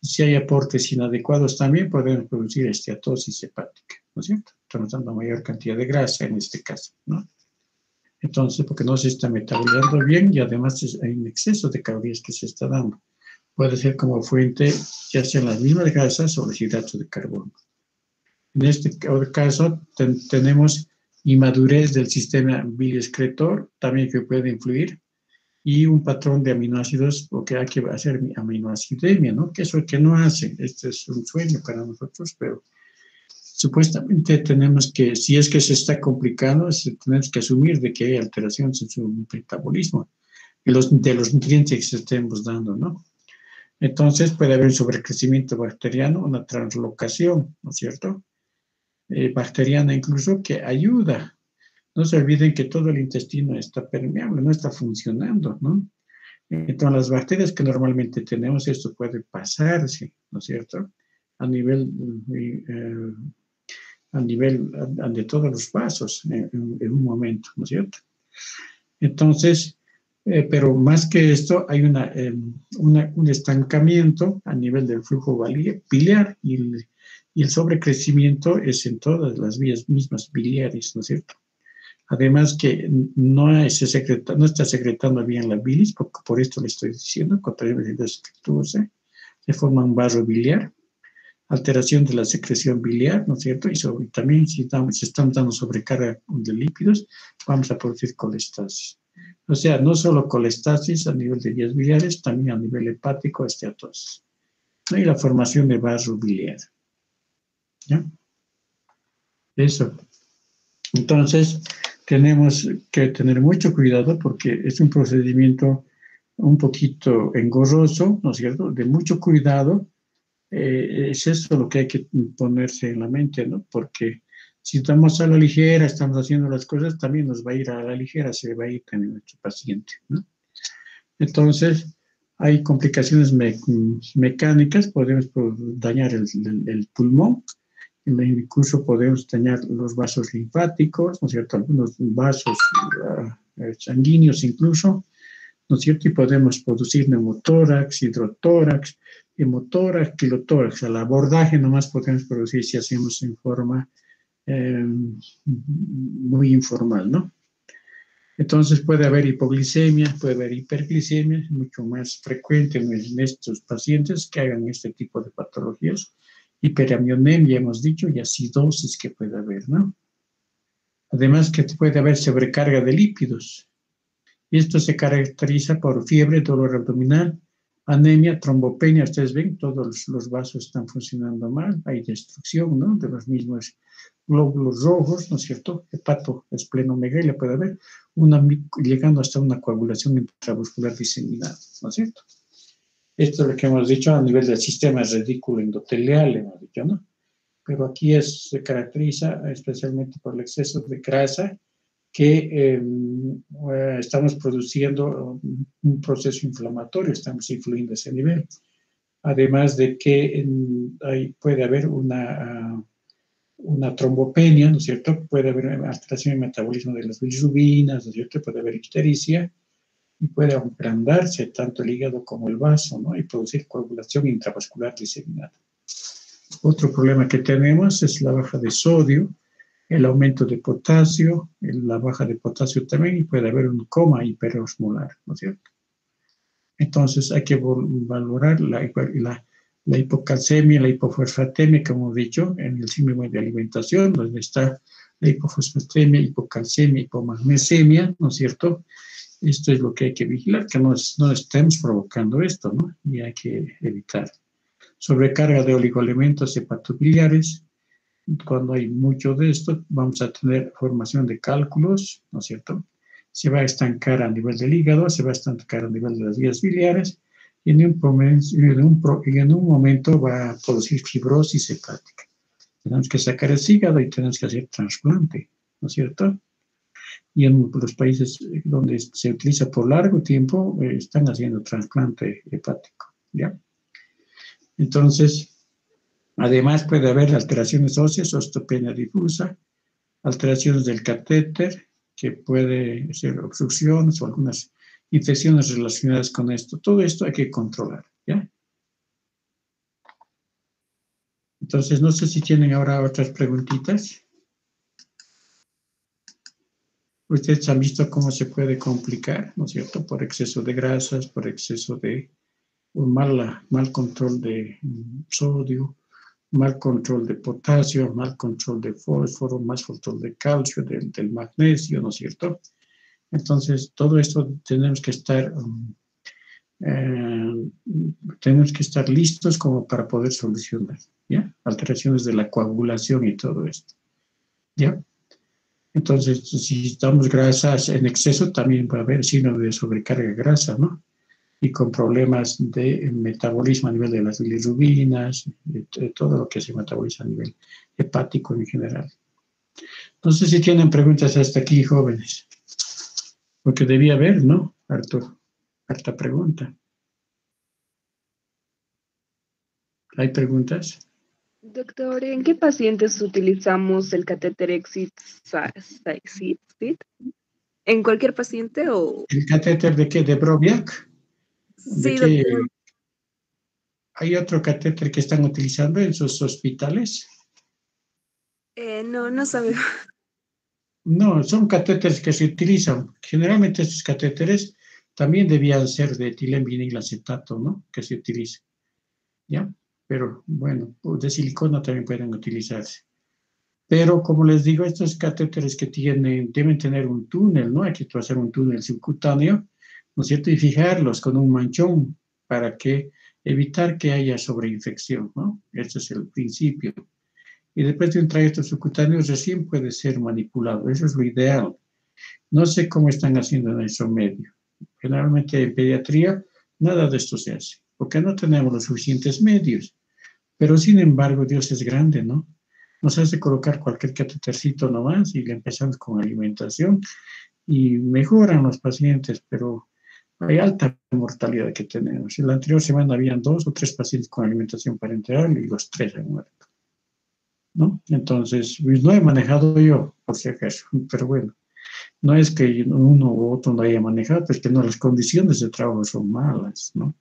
Y si hay aportes inadecuados también podemos producir esteatosis hepática, ¿no es cierto? Estamos dando mayor cantidad de grasa en este caso, ¿no? Entonces, porque no se está metabolizando bien y además hay un exceso de calorías que se está dando. Puede ser como fuente, ya sean las mismas grasas o los hidratos de carbono. En este caso, tenemos inmadurez del sistema bilioexcretor, también que puede influir, y un patrón de aminoácidos, porque hay que hacer aminoacidemia, ¿no? Que eso que no hace, este es un sueño para nosotros, pero supuestamente tenemos que, si es que se está complicando, tenemos que asumir de que hay alteraciones en su metabolismo, de los nutrientes que se estemos dando, ¿no? Entonces puede haber un sobrecrecimiento bacteriano, una translocación, ¿no es cierto? Bacteriana incluso, que ayuda. No se olviden que todo el intestino está permeable, no está funcionando, ¿no? Entonces, las bacterias que normalmente tenemos, esto puede pasarse, ¿no es cierto? A nivel de todos los vasos en un momento, ¿no es cierto? Entonces, pero más que esto, hay un estancamiento a nivel del flujo biliar y el sobrecrecimiento es en todas las vías mismas biliares, ¿no es cierto? Además que no está secretando bien la bilis, porque por esto le estoy diciendo, contrariamente a la se forma un barro biliar, alteración de la secreción biliar, ¿no es cierto? Y también si estamos dando sobrecarga de lípidos, vamos a producir colestasis. O sea, no solo colestasis a nivel de vías biliares, también a nivel hepático, esteatosis. Y la formación de barro biliar. ¿Ya? Eso. Entonces, tenemos que tener mucho cuidado porque es un procedimiento un poquito engorroso, ¿no es cierto? De mucho cuidado, Es eso lo que hay que ponerse en la mente, ¿no? Porque si estamos a la ligera, estamos haciendo las cosas, también nos va a ir a la ligera, se va a ir también nuestro paciente, ¿no? Entonces, hay complicaciones mecánicas, podemos dañar el pulmón, incluso podemos dañar los vasos linfáticos, ¿no es cierto? Algunos vasos sanguíneos incluso, ¿no es cierto? Y podemos producir neumotórax, hidrotórax, hemotórax, kilotórax. Al abordaje nomás podemos producir si hacemos en forma muy informal, ¿no? Entonces puede haber hipoglicemia, puede haber hiperglicemia, es mucho más frecuente en estos pacientes que hagan este tipo de patologías. Hiperamionemia, hemos dicho, y acidosis que puede haber, ¿no? Además que puede haber sobrecarga de lípidos. Y esto se caracteriza por fiebre, dolor abdominal, anemia, trombopenia. Ustedes ven, todos los vasos están funcionando mal, hay destrucción, ¿no?, de los mismos glóbulos rojos, ¿no es cierto? Hepatoesplenomegalia puede haber, llegando hasta una coagulación intravascular diseminada, ¿no es cierto? Esto es lo que hemos dicho a nivel del sistema rediculo endotelial, hemos dicho, ¿no? Pero aquí se caracteriza especialmente por el exceso de grasa que estamos produciendo un proceso inflamatorio, estamos influyendo a ese nivel. Además de que puede haber una trombopenia, ¿no es cierto? Puede haber alteración en el metabolismo de las bilirrubinas, ¿no es cierto? Puede haber ictericia y puede agrandarse tanto el hígado como el vaso, ¿no? Y producir coagulación intravascular diseminada. Otro problema que tenemos es la baja de sodio, el aumento de potasio, la baja de potasio también, y puede haber un coma hiperosmolar, ¿no es cierto? Entonces hay que valorar la hipocalcemia, la hipofosfatemia, como he dicho, en el síndrome de alimentación, donde está la hipofosfatemia, hipocalcemia, hipomagnesemia, ¿no es cierto? Esto es lo que hay que vigilar, que no estemos provocando esto, ¿no? Y hay que evitar. Sobrecarga de oligoelementos hepatobiliares. Cuando hay mucho de esto, vamos a tener formación de cálculos, ¿no es cierto? Se va a estancar a nivel del hígado, se va a estancar a nivel de las vías biliares, y en un momento va a producir fibrosis hepática. Tenemos que sacar el hígado y tenemos que hacer trasplante, ¿no es cierto? Y en los países donde se utiliza por largo tiempo, están haciendo trasplante hepático, ¿ya? Entonces, además puede haber alteraciones óseas, osteopenia difusa, alteraciones del catéter, que puede ser obstrucciones o algunas infecciones relacionadas con esto. Todo esto hay que controlar, ¿ya? Entonces, no sé si tienen ahora otras preguntitas. Ustedes han visto cómo se puede complicar, ¿no es cierto? Por exceso de grasas, por exceso de un mal control de sodio, mal control de potasio, mal control de fósforo, mal control de calcio, del magnesio, ¿no es cierto? Entonces, todo esto tenemos que estar listos como para poder solucionar, ¿ya? Alteraciones de la coagulación y todo esto, ¿ya? Entonces, si damos grasas en exceso, también va a haber síndrome de sobrecarga de grasa, ¿no? Y con problemas de metabolismo a nivel de las bilirrubinas, de todo lo que se metaboliza a nivel hepático en general. No sé si tienen preguntas hasta aquí, jóvenes. Porque debía haber, ¿no? Harta pregunta. ¿Hay preguntas? Doctor, ¿en qué pacientes utilizamos el catéter Exit? ¿En cualquier paciente o...? ¿El catéter de qué? ¿De Broviac? ¿De Sí, qué? doctor. ¿Hay otro catéter que están utilizando en sus hospitales? No sabía. No, son catéteres que se utilizan. Generalmente estos catéteres también debían ser de etilenvinilacetato, ¿no? Que se utiliza, ¿ya? Pero bueno, de silicona también pueden utilizarse. Pero como les digo, estos catéteres que deben tener un túnel, ¿no? Hay que hacer un túnel subcutáneo, ¿no es cierto? Y fijarlos con un manchón para evitar que haya sobreinfección, ¿no? Ese es el principio. Y después de un trayecto subcutáneo recién puede ser manipulado. Eso es lo ideal. No sé cómo están haciendo en eso medio. Generalmente en pediatría nada de esto se hace, porque no tenemos los suficientes medios. Pero sin embargo, Dios es grande, ¿no? Nos hace colocar cualquier catetercito nomás y le empezamos con alimentación y mejoran los pacientes, pero hay alta mortalidad que tenemos. En la anterior semana habían 2 o 3 pacientes con alimentación parenteral y los 3 han muerto, ¿no? Entonces, pues, no he manejado yo, por si acaso, pero bueno, no es que uno u otro no haya manejado, pues que no, las condiciones de trabajo son malas, ¿no?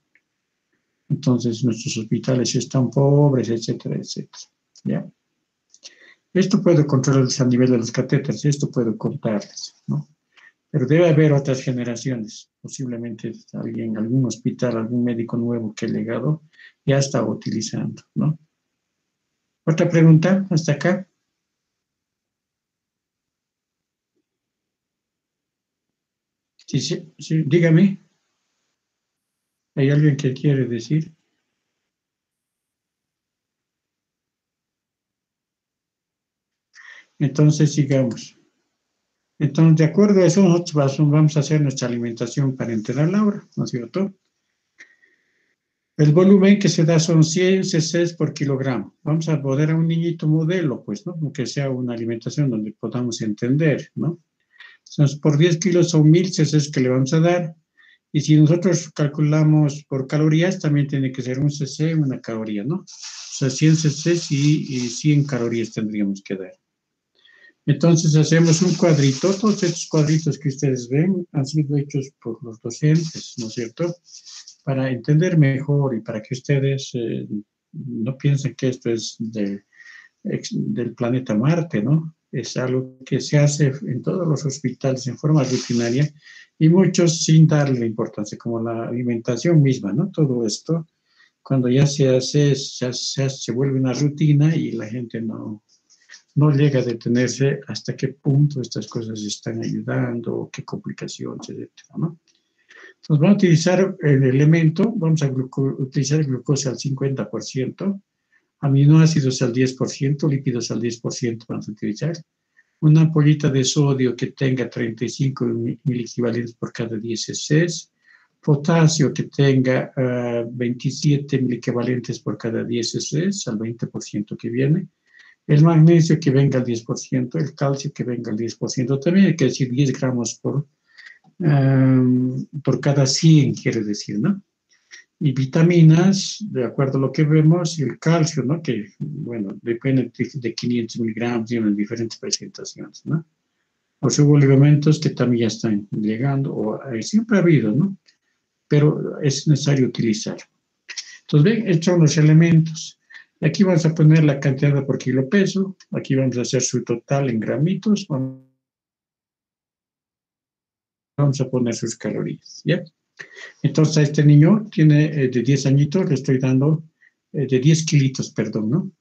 Entonces, nuestros hospitales están pobres, etcétera, etcétera, ¿ya? Esto puedo controlarles a nivel de los catéteres, esto puedo contarles, ¿no? Pero debe haber otras generaciones, posiblemente alguien, algún hospital, algún médico nuevo que he llegado ya está utilizando, ¿no? ¿Otra pregunta hasta acá? Sí, sí, sí, dígame. ¿Hay alguien que quiere decir? Entonces, sigamos. Entonces, de acuerdo a eso, nosotros vamos a hacer nuestra alimentación parenteral ahora, ¿no es cierto? El volumen que se da son 100 cc por kilogramo. Vamos a poner a un niñito modelo, pues, ¿no? Que sea una alimentación donde podamos entender, ¿no? Entonces, por 10 kilos son 1000 cc que le vamos a dar. Y si nosotros calculamos por calorías, también tiene que ser un cc, una caloría, ¿no? O sea, 100 cc y 100 calorías tendríamos que dar. Entonces hacemos un cuadrito. Todos estos cuadritos que ustedes ven han sido hechos por los docentes, ¿no es cierto? Para entender mejor y para que ustedes no piensen que esto es del planeta Marte, ¿no? Es algo que se hace en todos los hospitales en forma rutinaria y muchos sin darle la importancia, como la alimentación misma, ¿no? Todo esto, cuando ya se hace, se vuelve una rutina y la gente no llega a detenerse hasta qué punto estas cosas están ayudando, qué complicaciones, etcétera, ¿no? Entonces, vamos a utilizar el elemento, vamos a utilizar glucosa al 50%, aminoácidos al 10%, lípidos al 10% vamos a utilizar. Una ampollita de sodio que tenga 35 miliequivalentes por cada 10 cc. Potasio que tenga 27 miliequivalentes por cada 10 cc, al 20% que viene. El magnesio que venga al 10%, el calcio que venga al 10%. También hay que decir 10 gramos por cada 100, quiere decir, ¿no? Y vitaminas, de acuerdo a lo que vemos, y el calcio, ¿no? Que, bueno, depende de 500 miligramos, tienen diferentes presentaciones, ¿no? Los oligoelementos que también ya están llegando, o siempre ha habido, ¿no? Pero es necesario utilizar. Entonces, ven, estos son los elementos. Aquí vamos a poner la cantidad por kilo peso, aquí vamos a hacer su total en gramitos, vamos a poner sus calorías, ¿ya? Entonces, a este niño tiene de 10 añitos, le estoy dando, de 10 kilitos, perdón, ¿no?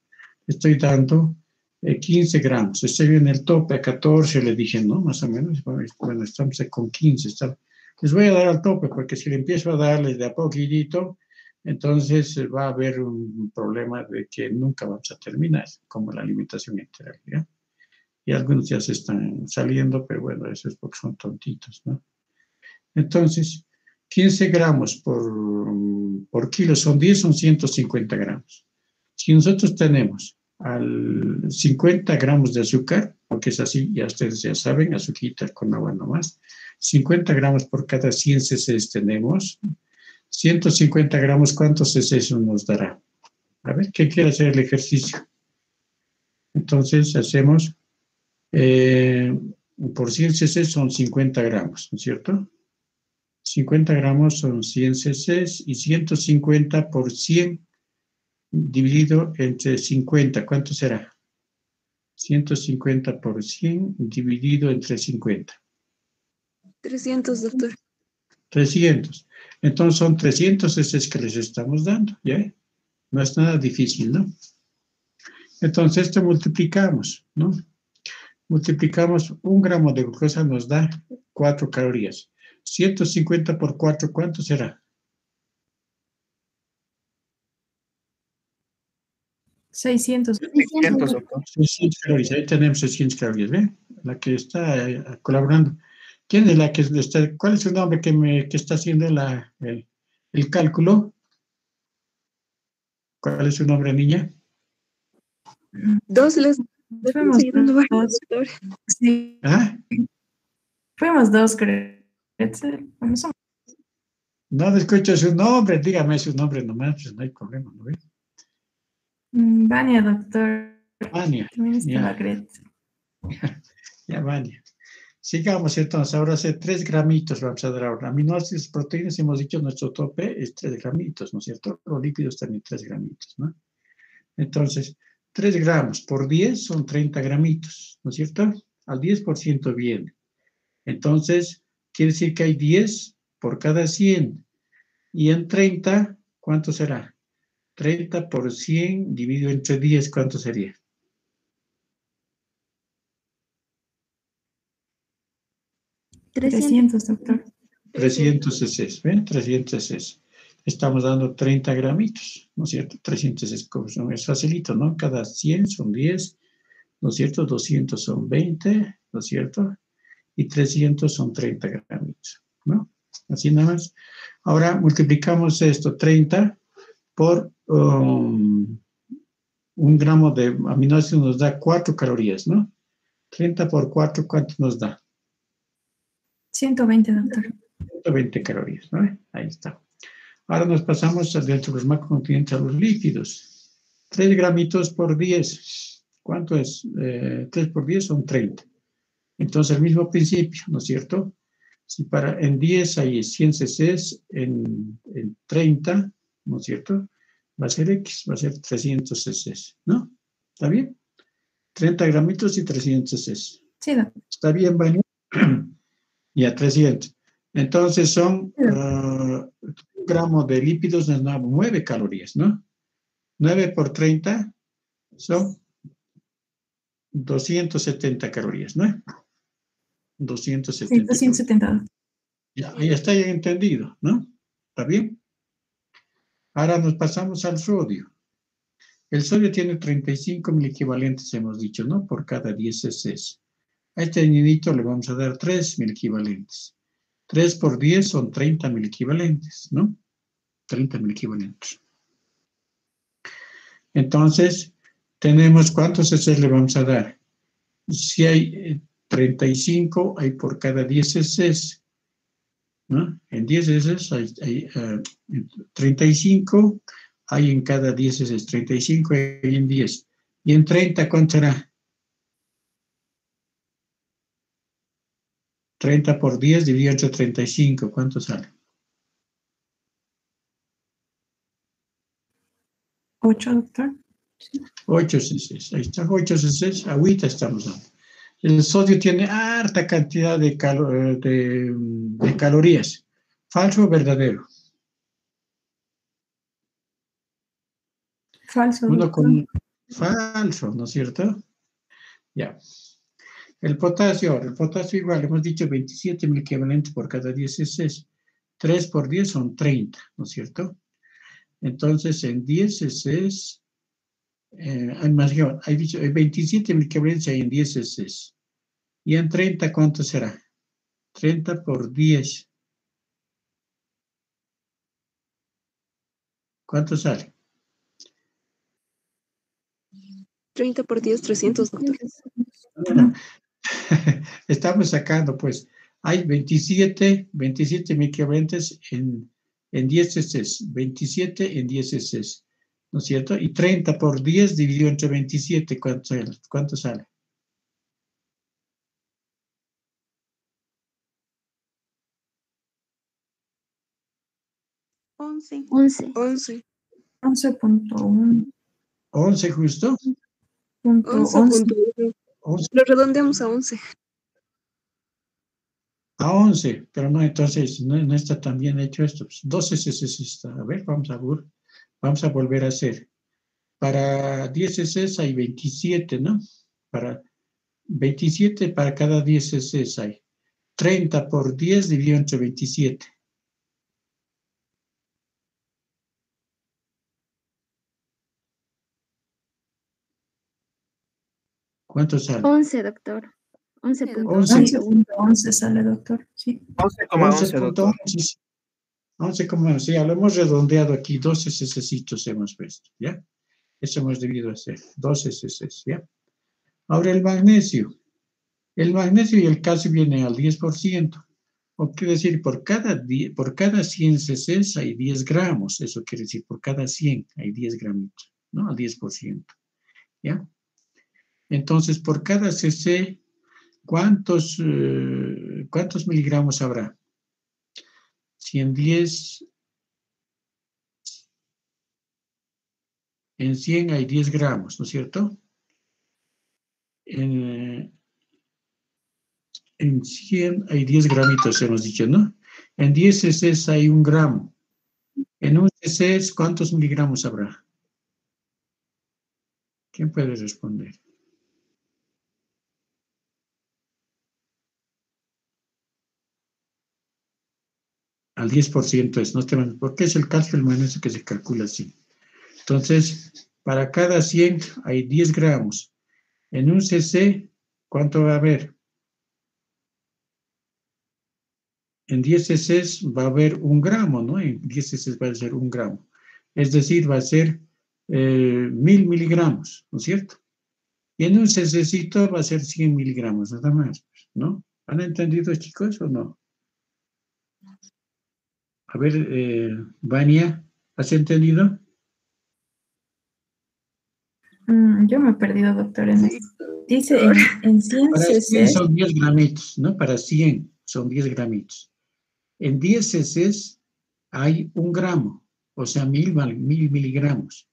Le estoy dando 15 gramos. Estoy en el tope, a 14 le dije, ¿no? Más o menos. Bueno, estamos con 15. Les voy a dar al tope, porque si le empiezo a darles de a poquitito, entonces va a haber un problema de que nunca vamos a terminar, como la alimentación integral, ¿ya? Y algunos ya se están saliendo, pero bueno, eso es porque son tontitos, ¿no? Entonces, 15 gramos por kilo son 10, son 150 gramos. Si nosotros tenemos al 50 gramos de azúcar, porque es así, ya ustedes ya saben, azuquita con agua nomás, 50 gramos por cada 100 cc tenemos, 150 gramos, ¿cuántos cc nos dará? A ver, ¿quién quiere hacer el ejercicio? Entonces, hacemos, por 100 cc son 50 gramos, ¿no es cierto? 50 gramos son 100 cc y 150 por 100 dividido entre 50, ¿cuánto será? 150 por 100 dividido entre 50. 300, doctor. 300. Entonces son 300 cc que les estamos dando, ¿ya? No es nada difícil, ¿no? Entonces esto multiplicamos, ¿no? Multiplicamos 1 gramo de glucosa nos da 4 calorías. 150 por 4, ¿cuánto será? 600. 600, doctor. 600 calorías, ahí tenemos 600 calorías, ¿ve? La que está colaborando. ¿Quién es la que está? ¿Cuál es su nombre que está haciendo el cálculo? ¿Cuál es su nombre, niña? Dos les Fuimos ayudando varios, dos. doctor. Sí, ¿Ah? fuimos dos, creo. Como son- No le escucho su nombre, dígame su nombre nomás, pues no hay problema, ¿no ve? Vania, doctor. Vania, También está la ya, Gret. ya, Vania. Sigamos entonces, ahora hace 3 gramitos vamos a dar ahora. Aminoácidos, proteínas, hemos dicho nuestro tope es 3 gramitos, ¿no es cierto? Los lípidos también 3 gramitos, ¿no? Entonces, 3 gramos por 10 son 30 gramitos, ¿no es cierto? Al 10% viene. Entonces, quiere decir que hay 10 por cada 100. Y en 30, ¿cuánto será? 30 por 100 dividido entre 10, ¿cuánto sería? 300, doctor. 300 cc, ¿ven? 300 cc. Estamos dando 30 gramitos, ¿no es cierto? 300 es facilito, ¿no? Cada 100 son 10, ¿no es cierto? 200 son 20, ¿no es cierto? Y 300 son 30 gramitos, ¿no? Así nada más. Ahora multiplicamos esto, 30 por 1 gramo de aminoácidos nos da 4 calorías, ¿no? 30 por 4, ¿cuánto nos da? 120, doctor. 120 calorías, ¿no? Ahí está. Ahora nos pasamos dentro de los macronutrientes a los lípidos. 3 gramitos por 10. ¿Cuánto es? 3 por 10 son 30. Entonces, el mismo principio, ¿no es cierto? Si en 10 hay 100 cc, en 30, ¿no es cierto? Va a ser X, va a ser 300 cc, ¿no? ¿Está bien? 30 gramitos y 300 cc. Sí, doctor. ¿Está bien, Vania? Ya, 300. Entonces son Sí, doctor. 1 gramo de lípidos nos da 9 calorías, ¿no? 9 por 30 son 270 calorías, ¿no? Sí, 270 calorías. 270, doctor. Ya, ahí está ya entendido, ¿no? ¿Está bien? Ahora nos pasamos al sodio. El sodio tiene 35 mil equivalentes, hemos dicho, ¿no? Por cada 10 cc. A este niñito le vamos a dar 3 mil equivalentes. 3 por 10 son 30 mil equivalentes, ¿no? 30 mil equivalentes. Entonces, tenemos cuántos cc le vamos a dar. Si hay 35, hay por cada 10 cc, ¿no? En 10 cc hay 35, hay en cada 10 cc, 35 hay en 10. Y en 30, ¿cuánto será? 30 por 10 dividido entre 35, ¿cuánto sale? 8, doctor. 8 cc. Ahí está, 8 cc, agüita estamos dando. El sodio tiene harta cantidad de calorías. ¿Falso o verdadero? Falso, Uno doctor. con falso, ¿no es cierto? Ya. El potasio igual, hemos dicho 27 mil equivalentes por cada 10 cc. 3 por 10 son 30, ¿no es cierto? Entonces, en 10 cc, hay dicho 27 mil equivalentes hay en 10 cc. Y en 30, ¿cuánto será? 30 por 10. ¿Cuánto sale? 30 por 10, 300, doctor. Bueno, estamos sacando, pues, hay 27 mil equivalentes en 10 cc, 27 en 10 cc, ¿no es cierto? Y 30 por 10 dividido entre 27, ¿cuánto sale? 11. 11.1. 11 justo. 11.1. 11 Lo redondeamos a 11. a 11, pero no, entonces no está tan bien hecho esto. Pues 12 cc está. A ver, vamos a volver a hacer. Para 10 cc hay 27, ¿no? Para 27 para cada 10 cc hay. 30 por 10 dividido entre 27. ¿Cuánto sale? 11, doctor. 11.11. 11. 11.11 sale, doctor. Sí. 11,11, doctor. 11.11. 11 como, ya lo hemos redondeado aquí, 12 cc hemos puesto, ¿ya? Eso hemos debido hacer, 12 cc, ¿ya? Ahora el magnesio. El magnesio y el calcio vienen al 10%. O quiere decir, por cada 100 cc hay 10 gramos. Eso quiere decir, por cada 100 hay 10 gramitos, ¿no? Al 10%, ¿ya? Entonces, por cada cc, ¿cuántos miligramos habrá? Si en 100 hay 10 gramos, ¿no es cierto? En 100 hay 10 gramitos, hemos dicho, ¿no? En 10 cc hay 1 gramo. En 1 cc, ¿cuántos miligramos habrá? ¿Quién puede responder? Al 10% es, no te van, porque es el calcio y el magnesio que se calcula así. Entonces, para cada 100 hay 10 gramos. En 1 cc, ¿cuánto va a haber? En 10 cc va a haber 1 gramo, ¿no? En 10 cc va a ser 1 gramo. Es decir, va a ser 1000 miligramos, ¿no es cierto? Y en un cc va a ser 100 miligramos, nada más, ¿no? ¿Han entendido, chicos, o no? A ver, Vania, ¿has entendido? Yo me he perdido, doctor, en Sí. esto. Dice en 100 Para 100 cc. son 10 gramitos, ¿no? Para 100 son 10 gramitos. En 10 cc hay 1 gramo, o sea, 1000 miligramos.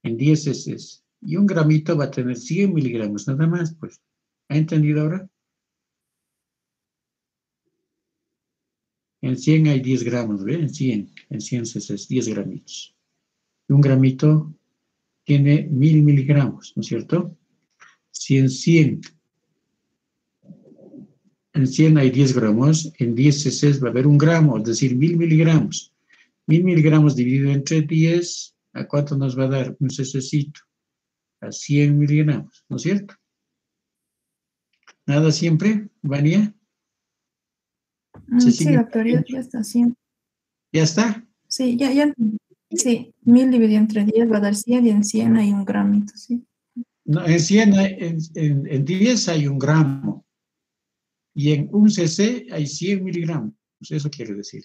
En 10 cc. Y 1 gramito va a tener 100 miligramos, nada más, pues. ¿Ha entendido ahora? En 100 hay 10 gramos, ¿ve? En 100 cc, 10 gramitos. Y 1 gramito tiene 1000 miligramos, ¿no es cierto? Si en 100 hay 10 gramos, en 10 cc va a haber 1 gramo, es decir, 1000 miligramos. 1000 miligramos dividido entre 10, ¿a cuánto nos va a dar? Un cc, a 100 miligramos, ¿no es cierto? ¿Nada siempre, Vania? Sí, doctor, ya está, 100. ¿Ya está? Sí, ya. Sí, 1000 dividido entre 10 va a dar 100 y en 100 hay 1 gramito, sí. No, en 100 en 10 hay 1 gramo. Y en 1 cc hay 100 miligramos. Eso quiere decir.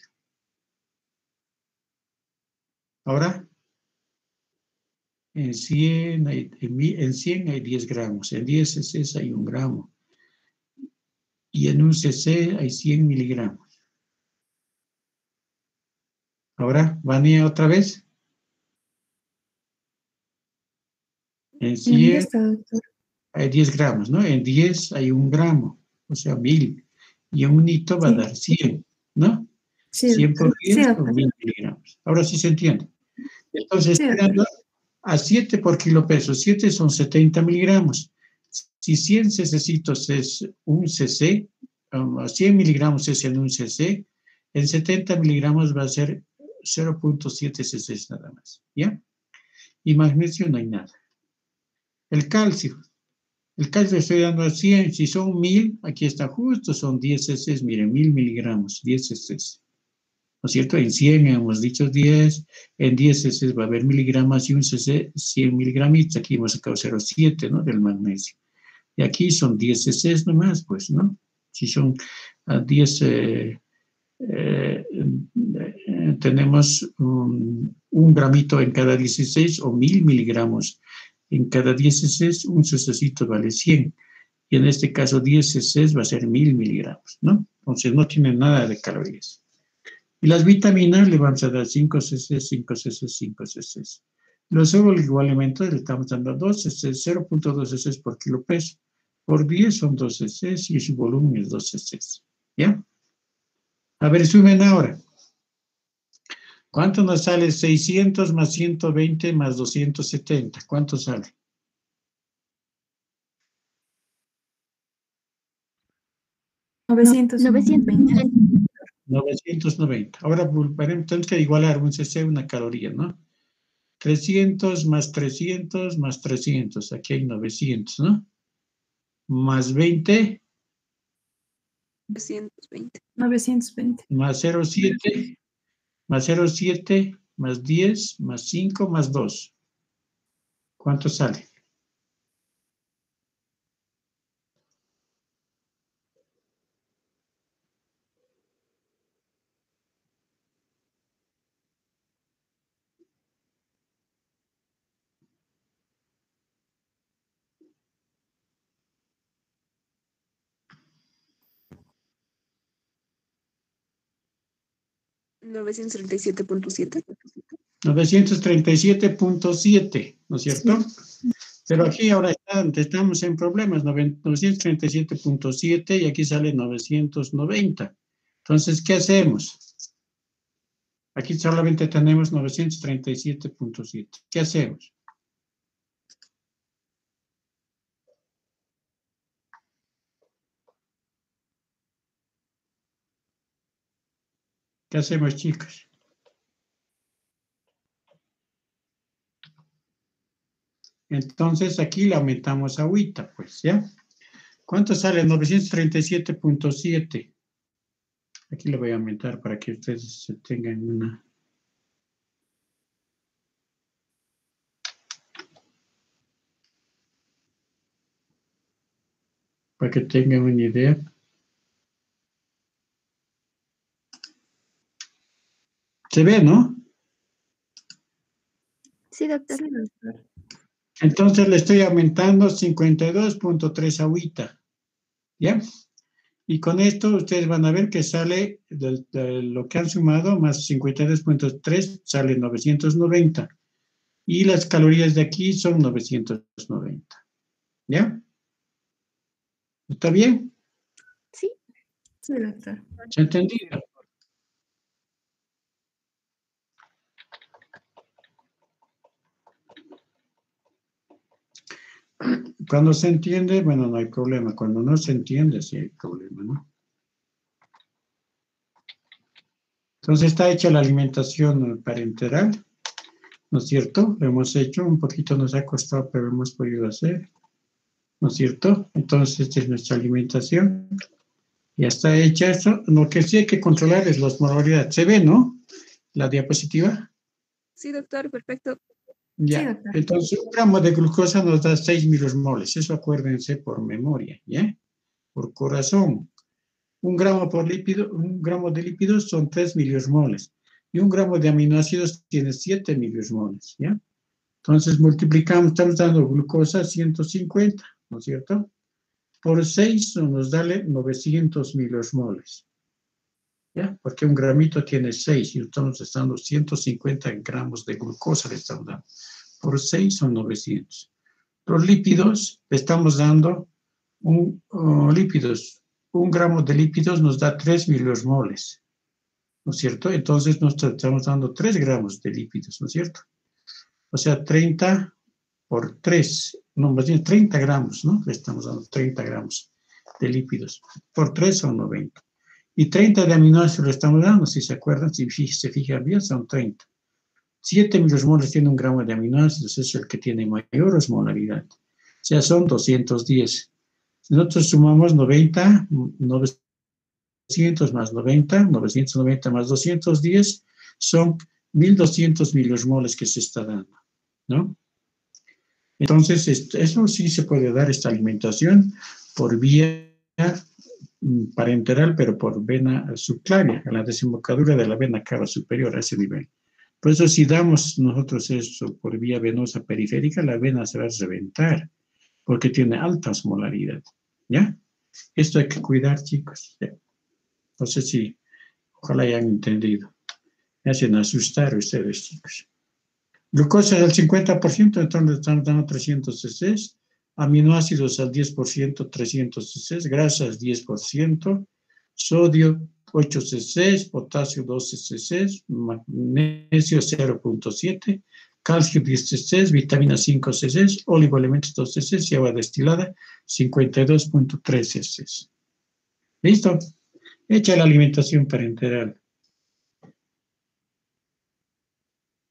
Ahora, en 100 hay 10 gramos. En 10 cc hay 1 gramo. Y en 1 cc hay 100 miligramos. Ahora, Vania, otra vez. En 100 hay 10 gramos, ¿no? En 10 hay 1 gramo, o sea, 1000. Y en un hito va a dar 100, ¿no? Sí, 100 por 10 sí, son 1000 miligramos. Ahora sí se entiende. Entonces, sí, a 7 por kilo peso. 7 son 70 miligramos. Si 100 cc es 1 cc, 100 miligramos es en 1 cc, en 70 miligramos va a ser 0.7 cc nada más, ¿ya? Y magnesio no hay nada. El calcio estoy dando a 100, si son 1000, aquí está justo, son 10 cc, miren, 1000 miligramos, 10 cc. ¿No es cierto? En 100 hemos dicho 10, en 10 cc va a haber miligramos y un cc 100 miligramitos, aquí hemos sacado 0,7, ¿no? Del magnesio. Y aquí son 10 cc nomás, pues, ¿no? Si son 10, tenemos un gramito en cada 16 o 1000 miligramos en cada 10 cc, un cc vale 100. Y en este caso 10 cc va a ser 1000 miligramos, ¿no? Entonces no tiene nada de calorías. Y las vitaminas le vamos a dar 5 cc, 5 cc, 5 cc. Los oligoelementos le estamos dando 2 cc, 0.2 cc por kilo peso. Por 10 son 2 cc y su volumen es 2 cc. ¿Ya? A ver, sumen ahora. ¿Cuánto nos sale 600 más 120 más 270? ¿Cuánto sale? 920. 990. Ahora tenemos que igualar un cc, una caloría, ¿no? 300 más 300 más 300. Aquí hay 900, ¿no? Más 20. 920.920. Más 0,7. Más 0,7, más 10, más 5, más 2. ¿Cuánto sale? ¿937.7? 937.7, ¿no es cierto? Sí. Pero aquí ahora estamos en problemas, 937.7 y aquí sale 990. Entonces, ¿qué hacemos? Aquí solamente tenemos 937.7. ¿Qué hacemos? ¿Qué hacemos, chicos? Entonces, aquí le aumentamos agüita, pues, ¿ya? ¿Cuánto sale? 937.7. Aquí le voy a aumentar para que ustedes tengan una... Para que tengan una idea. ¿Se ve, no? Sí, doctor. Sí, doctor. Entonces le estoy aumentando 52.3 agüita, ¿ya? Y con esto ustedes van a ver que sale de lo que han sumado más 52.3 sale 990. Y las calorías de aquí son 990. ¿Ya? ¿Está bien? Sí. Sí, doctor. ¿Se ha entendido? Cuando se entiende, bueno, no hay problema. Cuando no se entiende, sí hay problema, ¿no? Entonces está hecha la alimentación parenteral, ¿no es cierto? Lo hemos hecho, un poquito nos ha costado, pero hemos podido hacer, ¿no es cierto? Entonces esta es nuestra alimentación. Ya está hecha esto. Lo que sí hay que controlar es la osmolaridad. ¿Se ve, no? La diapositiva. Sí, doctor, perfecto. Ya. Sí, doctor. Entonces, 1 gramo de glucosa nos da 6 milimoles. Eso acuérdense por memoria, ¿ya? Por corazón. 1 gramo de lípidos son 3 milimoles. Y 1 gramo de aminoácidos tiene 7 milimoles, ¿ya? Entonces, multiplicamos, estamos dando glucosa 150, ¿no es cierto? Por 6 nos da 900 milimoles. ¿Ya? Porque 1 gramito tiene 6 y estamos dando 150 gramos de glucosa, le estamos dando. Por 6 son 900. Los lípidos, le estamos dando lípidos. 1 gramo de lípidos nos da 3 milimoles, ¿no es cierto? Entonces nos estamos dando 3 gramos de lípidos, ¿no es cierto? O sea, 30 por 3, no, más bien 30 gramos, ¿no? Le estamos dando 30 gramos de lípidos. Por 3 son 90. Y 30 de aminoácidos le estamos dando, si se acuerdan, si se fijan bien, son 30. 7 milimoles tiene 1 gramo de aminoácidos, es el que tiene mayor osmolaridad. O sea, son 210. Si nosotros sumamos 90, 900 más 90, 990 más 210, son 1200 milimoles que se está dando, ¿no? Entonces, eso sí se puede dar, esta alimentación, por vía parenteral, pero por vena subclavia, a la desembocadura de la vena cava superior, a ese nivel. Por eso, si damos nosotros eso por vía venosa periférica, la vena se va a reventar, porque tiene alta osmolaridad, ¿ya? Esto hay que cuidar, chicos. ¿Ya? No sé si, ojalá hayan entendido. Me hacen asustar ustedes, chicos. Glucosa al 50%, entonces estamos dando 300 cc. Aminoácidos al 10%, 300 cc. Grasas 10%. Sodio 8 cc. Potasio 12 cc. Magnesio 0.7. Calcio 10 cc. Vitamina 5 cc. Oligoelementos 2 cc. Y agua destilada 52.3 cc. ¿Listo? Hecha la alimentación parenteral.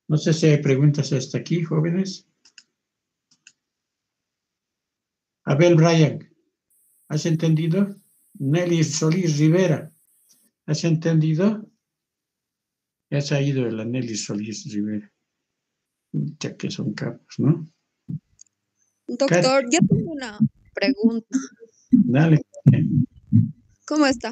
No sé si hay preguntas hasta aquí, jóvenes. Abel Bryan, ¿has entendido? Nelly Solís Rivera, ¿has entendido? Ya se ha ido el Aneli Solís Rivera, ya que son capos, ¿no? Doctor, yo tengo una pregunta. Dale, ¿Cómo está?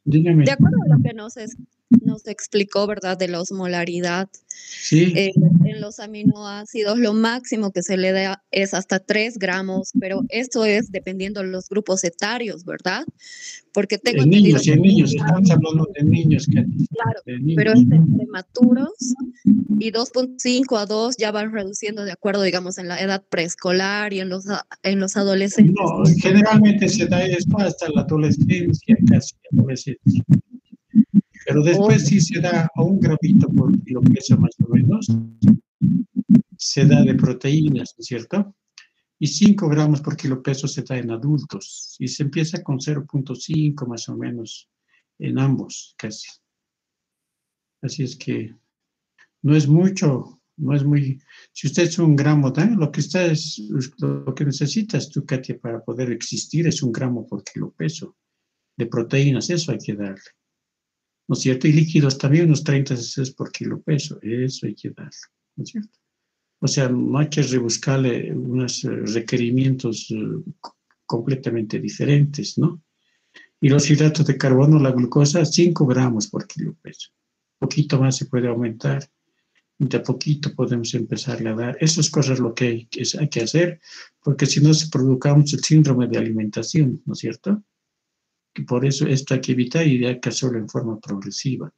dígame. De acuerdo a lo que nos explicó, ¿verdad? De la osmolaridad Sí, en los aminoácidos, lo máximo que se le da es hasta 3 gramos, pero esto es dependiendo de los grupos etarios, ¿verdad? Porque tengo entendido en niños, estamos hablando de niños, Katy, claro, de niños. pero es de prematuros y 2.5 a 2 ya van reduciendo de acuerdo, digamos, en la edad preescolar y en los adolescentes. No, generalmente se da esto hasta la adolescencia, casi adolescencia. Pero después sí se da a 1 gramito por kilo peso más o menos, se da de proteínas, ¿no es cierto? Y 5 gramos por kilo peso se da en adultos. Y se empieza con 0.5 más o menos en ambos, casi. Así es que no es mucho, no es muy... Si usted es 1 gramo, ¿no? Lo que necesitas tú, Katia, para poder existir es 1 gramo por kilo peso de proteínas, eso hay que darle. ¿No es cierto? Y líquidos también unos 30 cc por kilo peso, eso hay que darle, ¿no es cierto? O sea, no hay que rebuscarle unos requerimientos completamente diferentes, ¿no? Y los hidratos de carbono, la glucosa, 5 gramos por kilo peso. Un poquito más se puede aumentar, de a poquito podemos empezarle a dar. Esas cosas lo que hay que hacer, porque si no se provocamos el síndrome de alimentación, ¿no es cierto? Y por eso esto hay que evitar y hay que hacerlo en forma progresiva.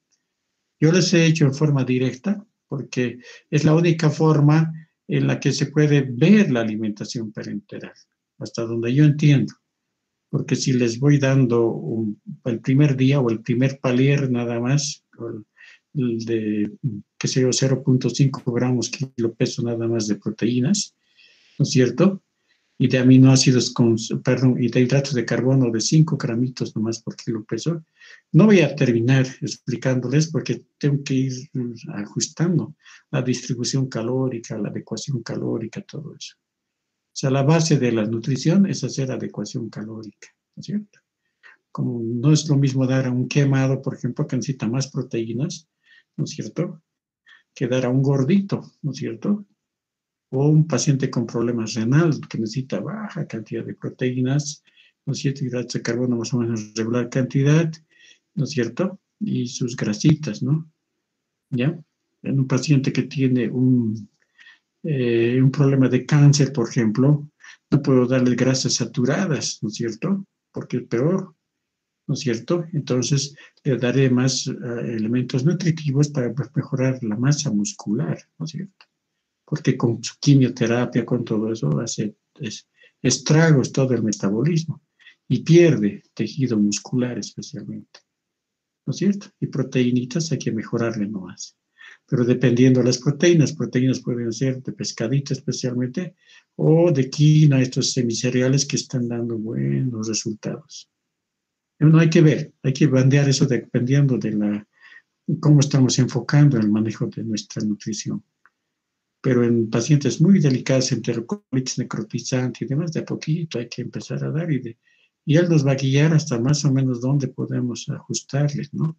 Yo les he hecho en forma directa, porque es la única forma en la que se puede ver la alimentación parenteral, hasta donde yo entiendo. Porque si les voy dando el primer día o el primer palier nada más, el de, qué sé yo, 0.5 gramos kilo peso nada más de proteínas, ¿no es cierto? Y de aminoácidos, y de hidratos de carbono de 5 gramitos nomás por kilo peso. No voy a terminar explicándoles porque tengo que ir ajustando la distribución calórica, la adecuación calórica, todo eso. O sea, la base de la nutrición es hacer adecuación calórica, ¿no es cierto? Como no es lo mismo dar a un quemado, por ejemplo, que necesita más proteínas, ¿no es cierto?, que dar a un gordito, ¿no es cierto?, o un paciente con problemas renal que necesita baja cantidad de proteínas, ¿no es cierto?, hidratos de carbono más o menos regular cantidad, ¿no es cierto?, y sus grasitas, ¿no? ¿Ya? En un paciente que tiene un problema de cáncer, por ejemplo, no puedo darle grasas saturadas, ¿no es cierto?, porque es peor, ¿no es cierto? Entonces, le daré más elementos nutritivos para mejorar la masa muscular, ¿no es cierto? Porque con su quimioterapia, con todo eso, hace estragos todo el metabolismo y pierde tejido muscular especialmente, ¿no es cierto? Y proteínitas hay que mejorarle nomás. Pero dependiendo de las proteínas pueden ser de pescadito especialmente o de quinoa, estos semicereales que están dando buenos resultados. No hay que ver, hay que bandear eso dependiendo de cómo estamos enfocando el manejo de nuestra nutrición. Pero en pacientes muy delicados, enterocolitis necrotizante y demás, de a poquito hay que empezar a dar y él nos va a guiar hasta más o menos dónde podemos ajustarles, ¿no?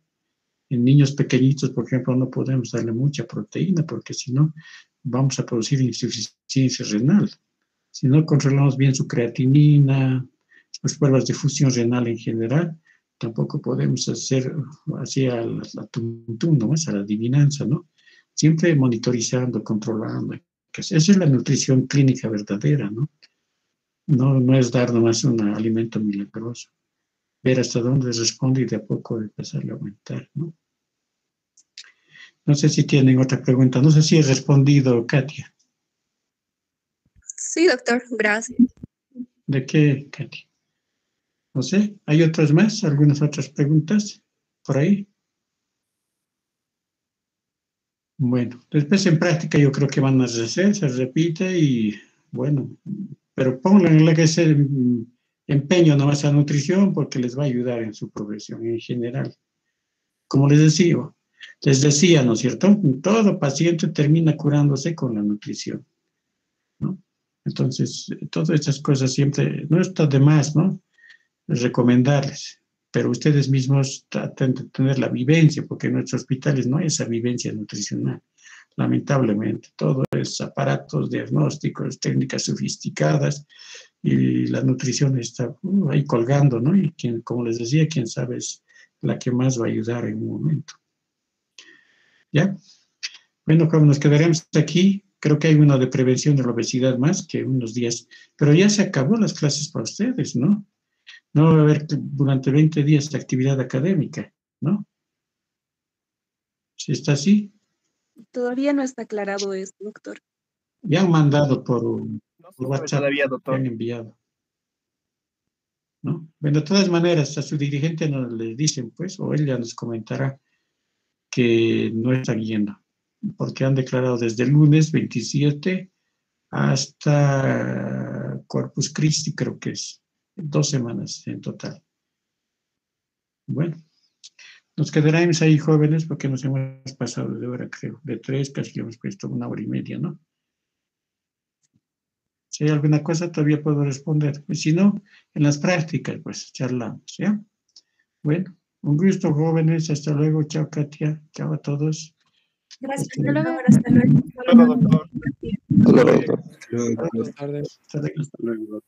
En niños pequeñitos, por ejemplo, no podemos darle mucha proteína porque si no vamos a producir insuficiencia renal. Si no controlamos bien su creatinina, las pruebas de función renal en general, tampoco podemos hacer así a la tuntún, ¿no? A la adivinanza, ¿no? Siempre monitorizando, controlando. Esa es la nutrición clínica verdadera, ¿no? No es dar nomás un alimento milagroso. Ver hasta dónde responde y de a poco empezar a aumentar, ¿no? No sé si tienen otra pregunta. No sé si he respondido, Katia. Sí, doctor, gracias. ¿De qué, Katia? No sé. ¿Hay otras más? ¿Algunas otras preguntas por ahí? Bueno, después en práctica yo creo que van a hacer, se repite y bueno, pero pónganle ese empeño nomás a nutrición porque les va a ayudar en su progresión en general. Como les decía, ¿no es cierto? Todo paciente termina curándose con la nutrición, ¿no? Entonces, todas estas cosas siempre, no está de más, ¿no? Recomendarles. pero ustedes mismos tratan de tener la vivencia, porque en nuestros hospitales no hay esa vivencia nutricional. Lamentablemente, todo es aparatos diagnósticos, técnicas sofisticadas, y la nutrición está ahí colgando, ¿no? Y quien, como les decía, quién sabe es la que más va a ayudar en un momento. ¿Ya? Bueno, como nos quedaremos aquí, creo que hay uno de prevención de la obesidad más que unos días, pero ya se acabó las clases para ustedes, ¿no? No va a haber durante 20 días de actividad académica, ¿no? ¿Sí está así? Todavía no está aclarado esto, doctor. Ya han mandado por No se sabe WhatsApp, todavía, que doctor. han enviado, ¿no? Bueno, de todas maneras, a su dirigente nos le dicen, pues, o él ya nos comentará que no está yendo, porque han declarado desde el lunes 27 hasta Corpus Christi, creo que es 2 semanas en total. Bueno, nos quedaremos ahí, jóvenes, porque nos hemos pasado de hora, creo, de 3, casi hemos puesto 1 hora y media, ¿no? Si hay alguna cosa, todavía puedo responder. Y si no, en las prácticas, pues, charlamos, ¿ya? Bueno, un gusto, jóvenes. Hasta luego. Chao, Katia. Chao a todos. Gracias, Hasta luego. doctor. Hasta luego. Hola, doctor. Hasta luego, doctor. Hasta luego. Hasta luego.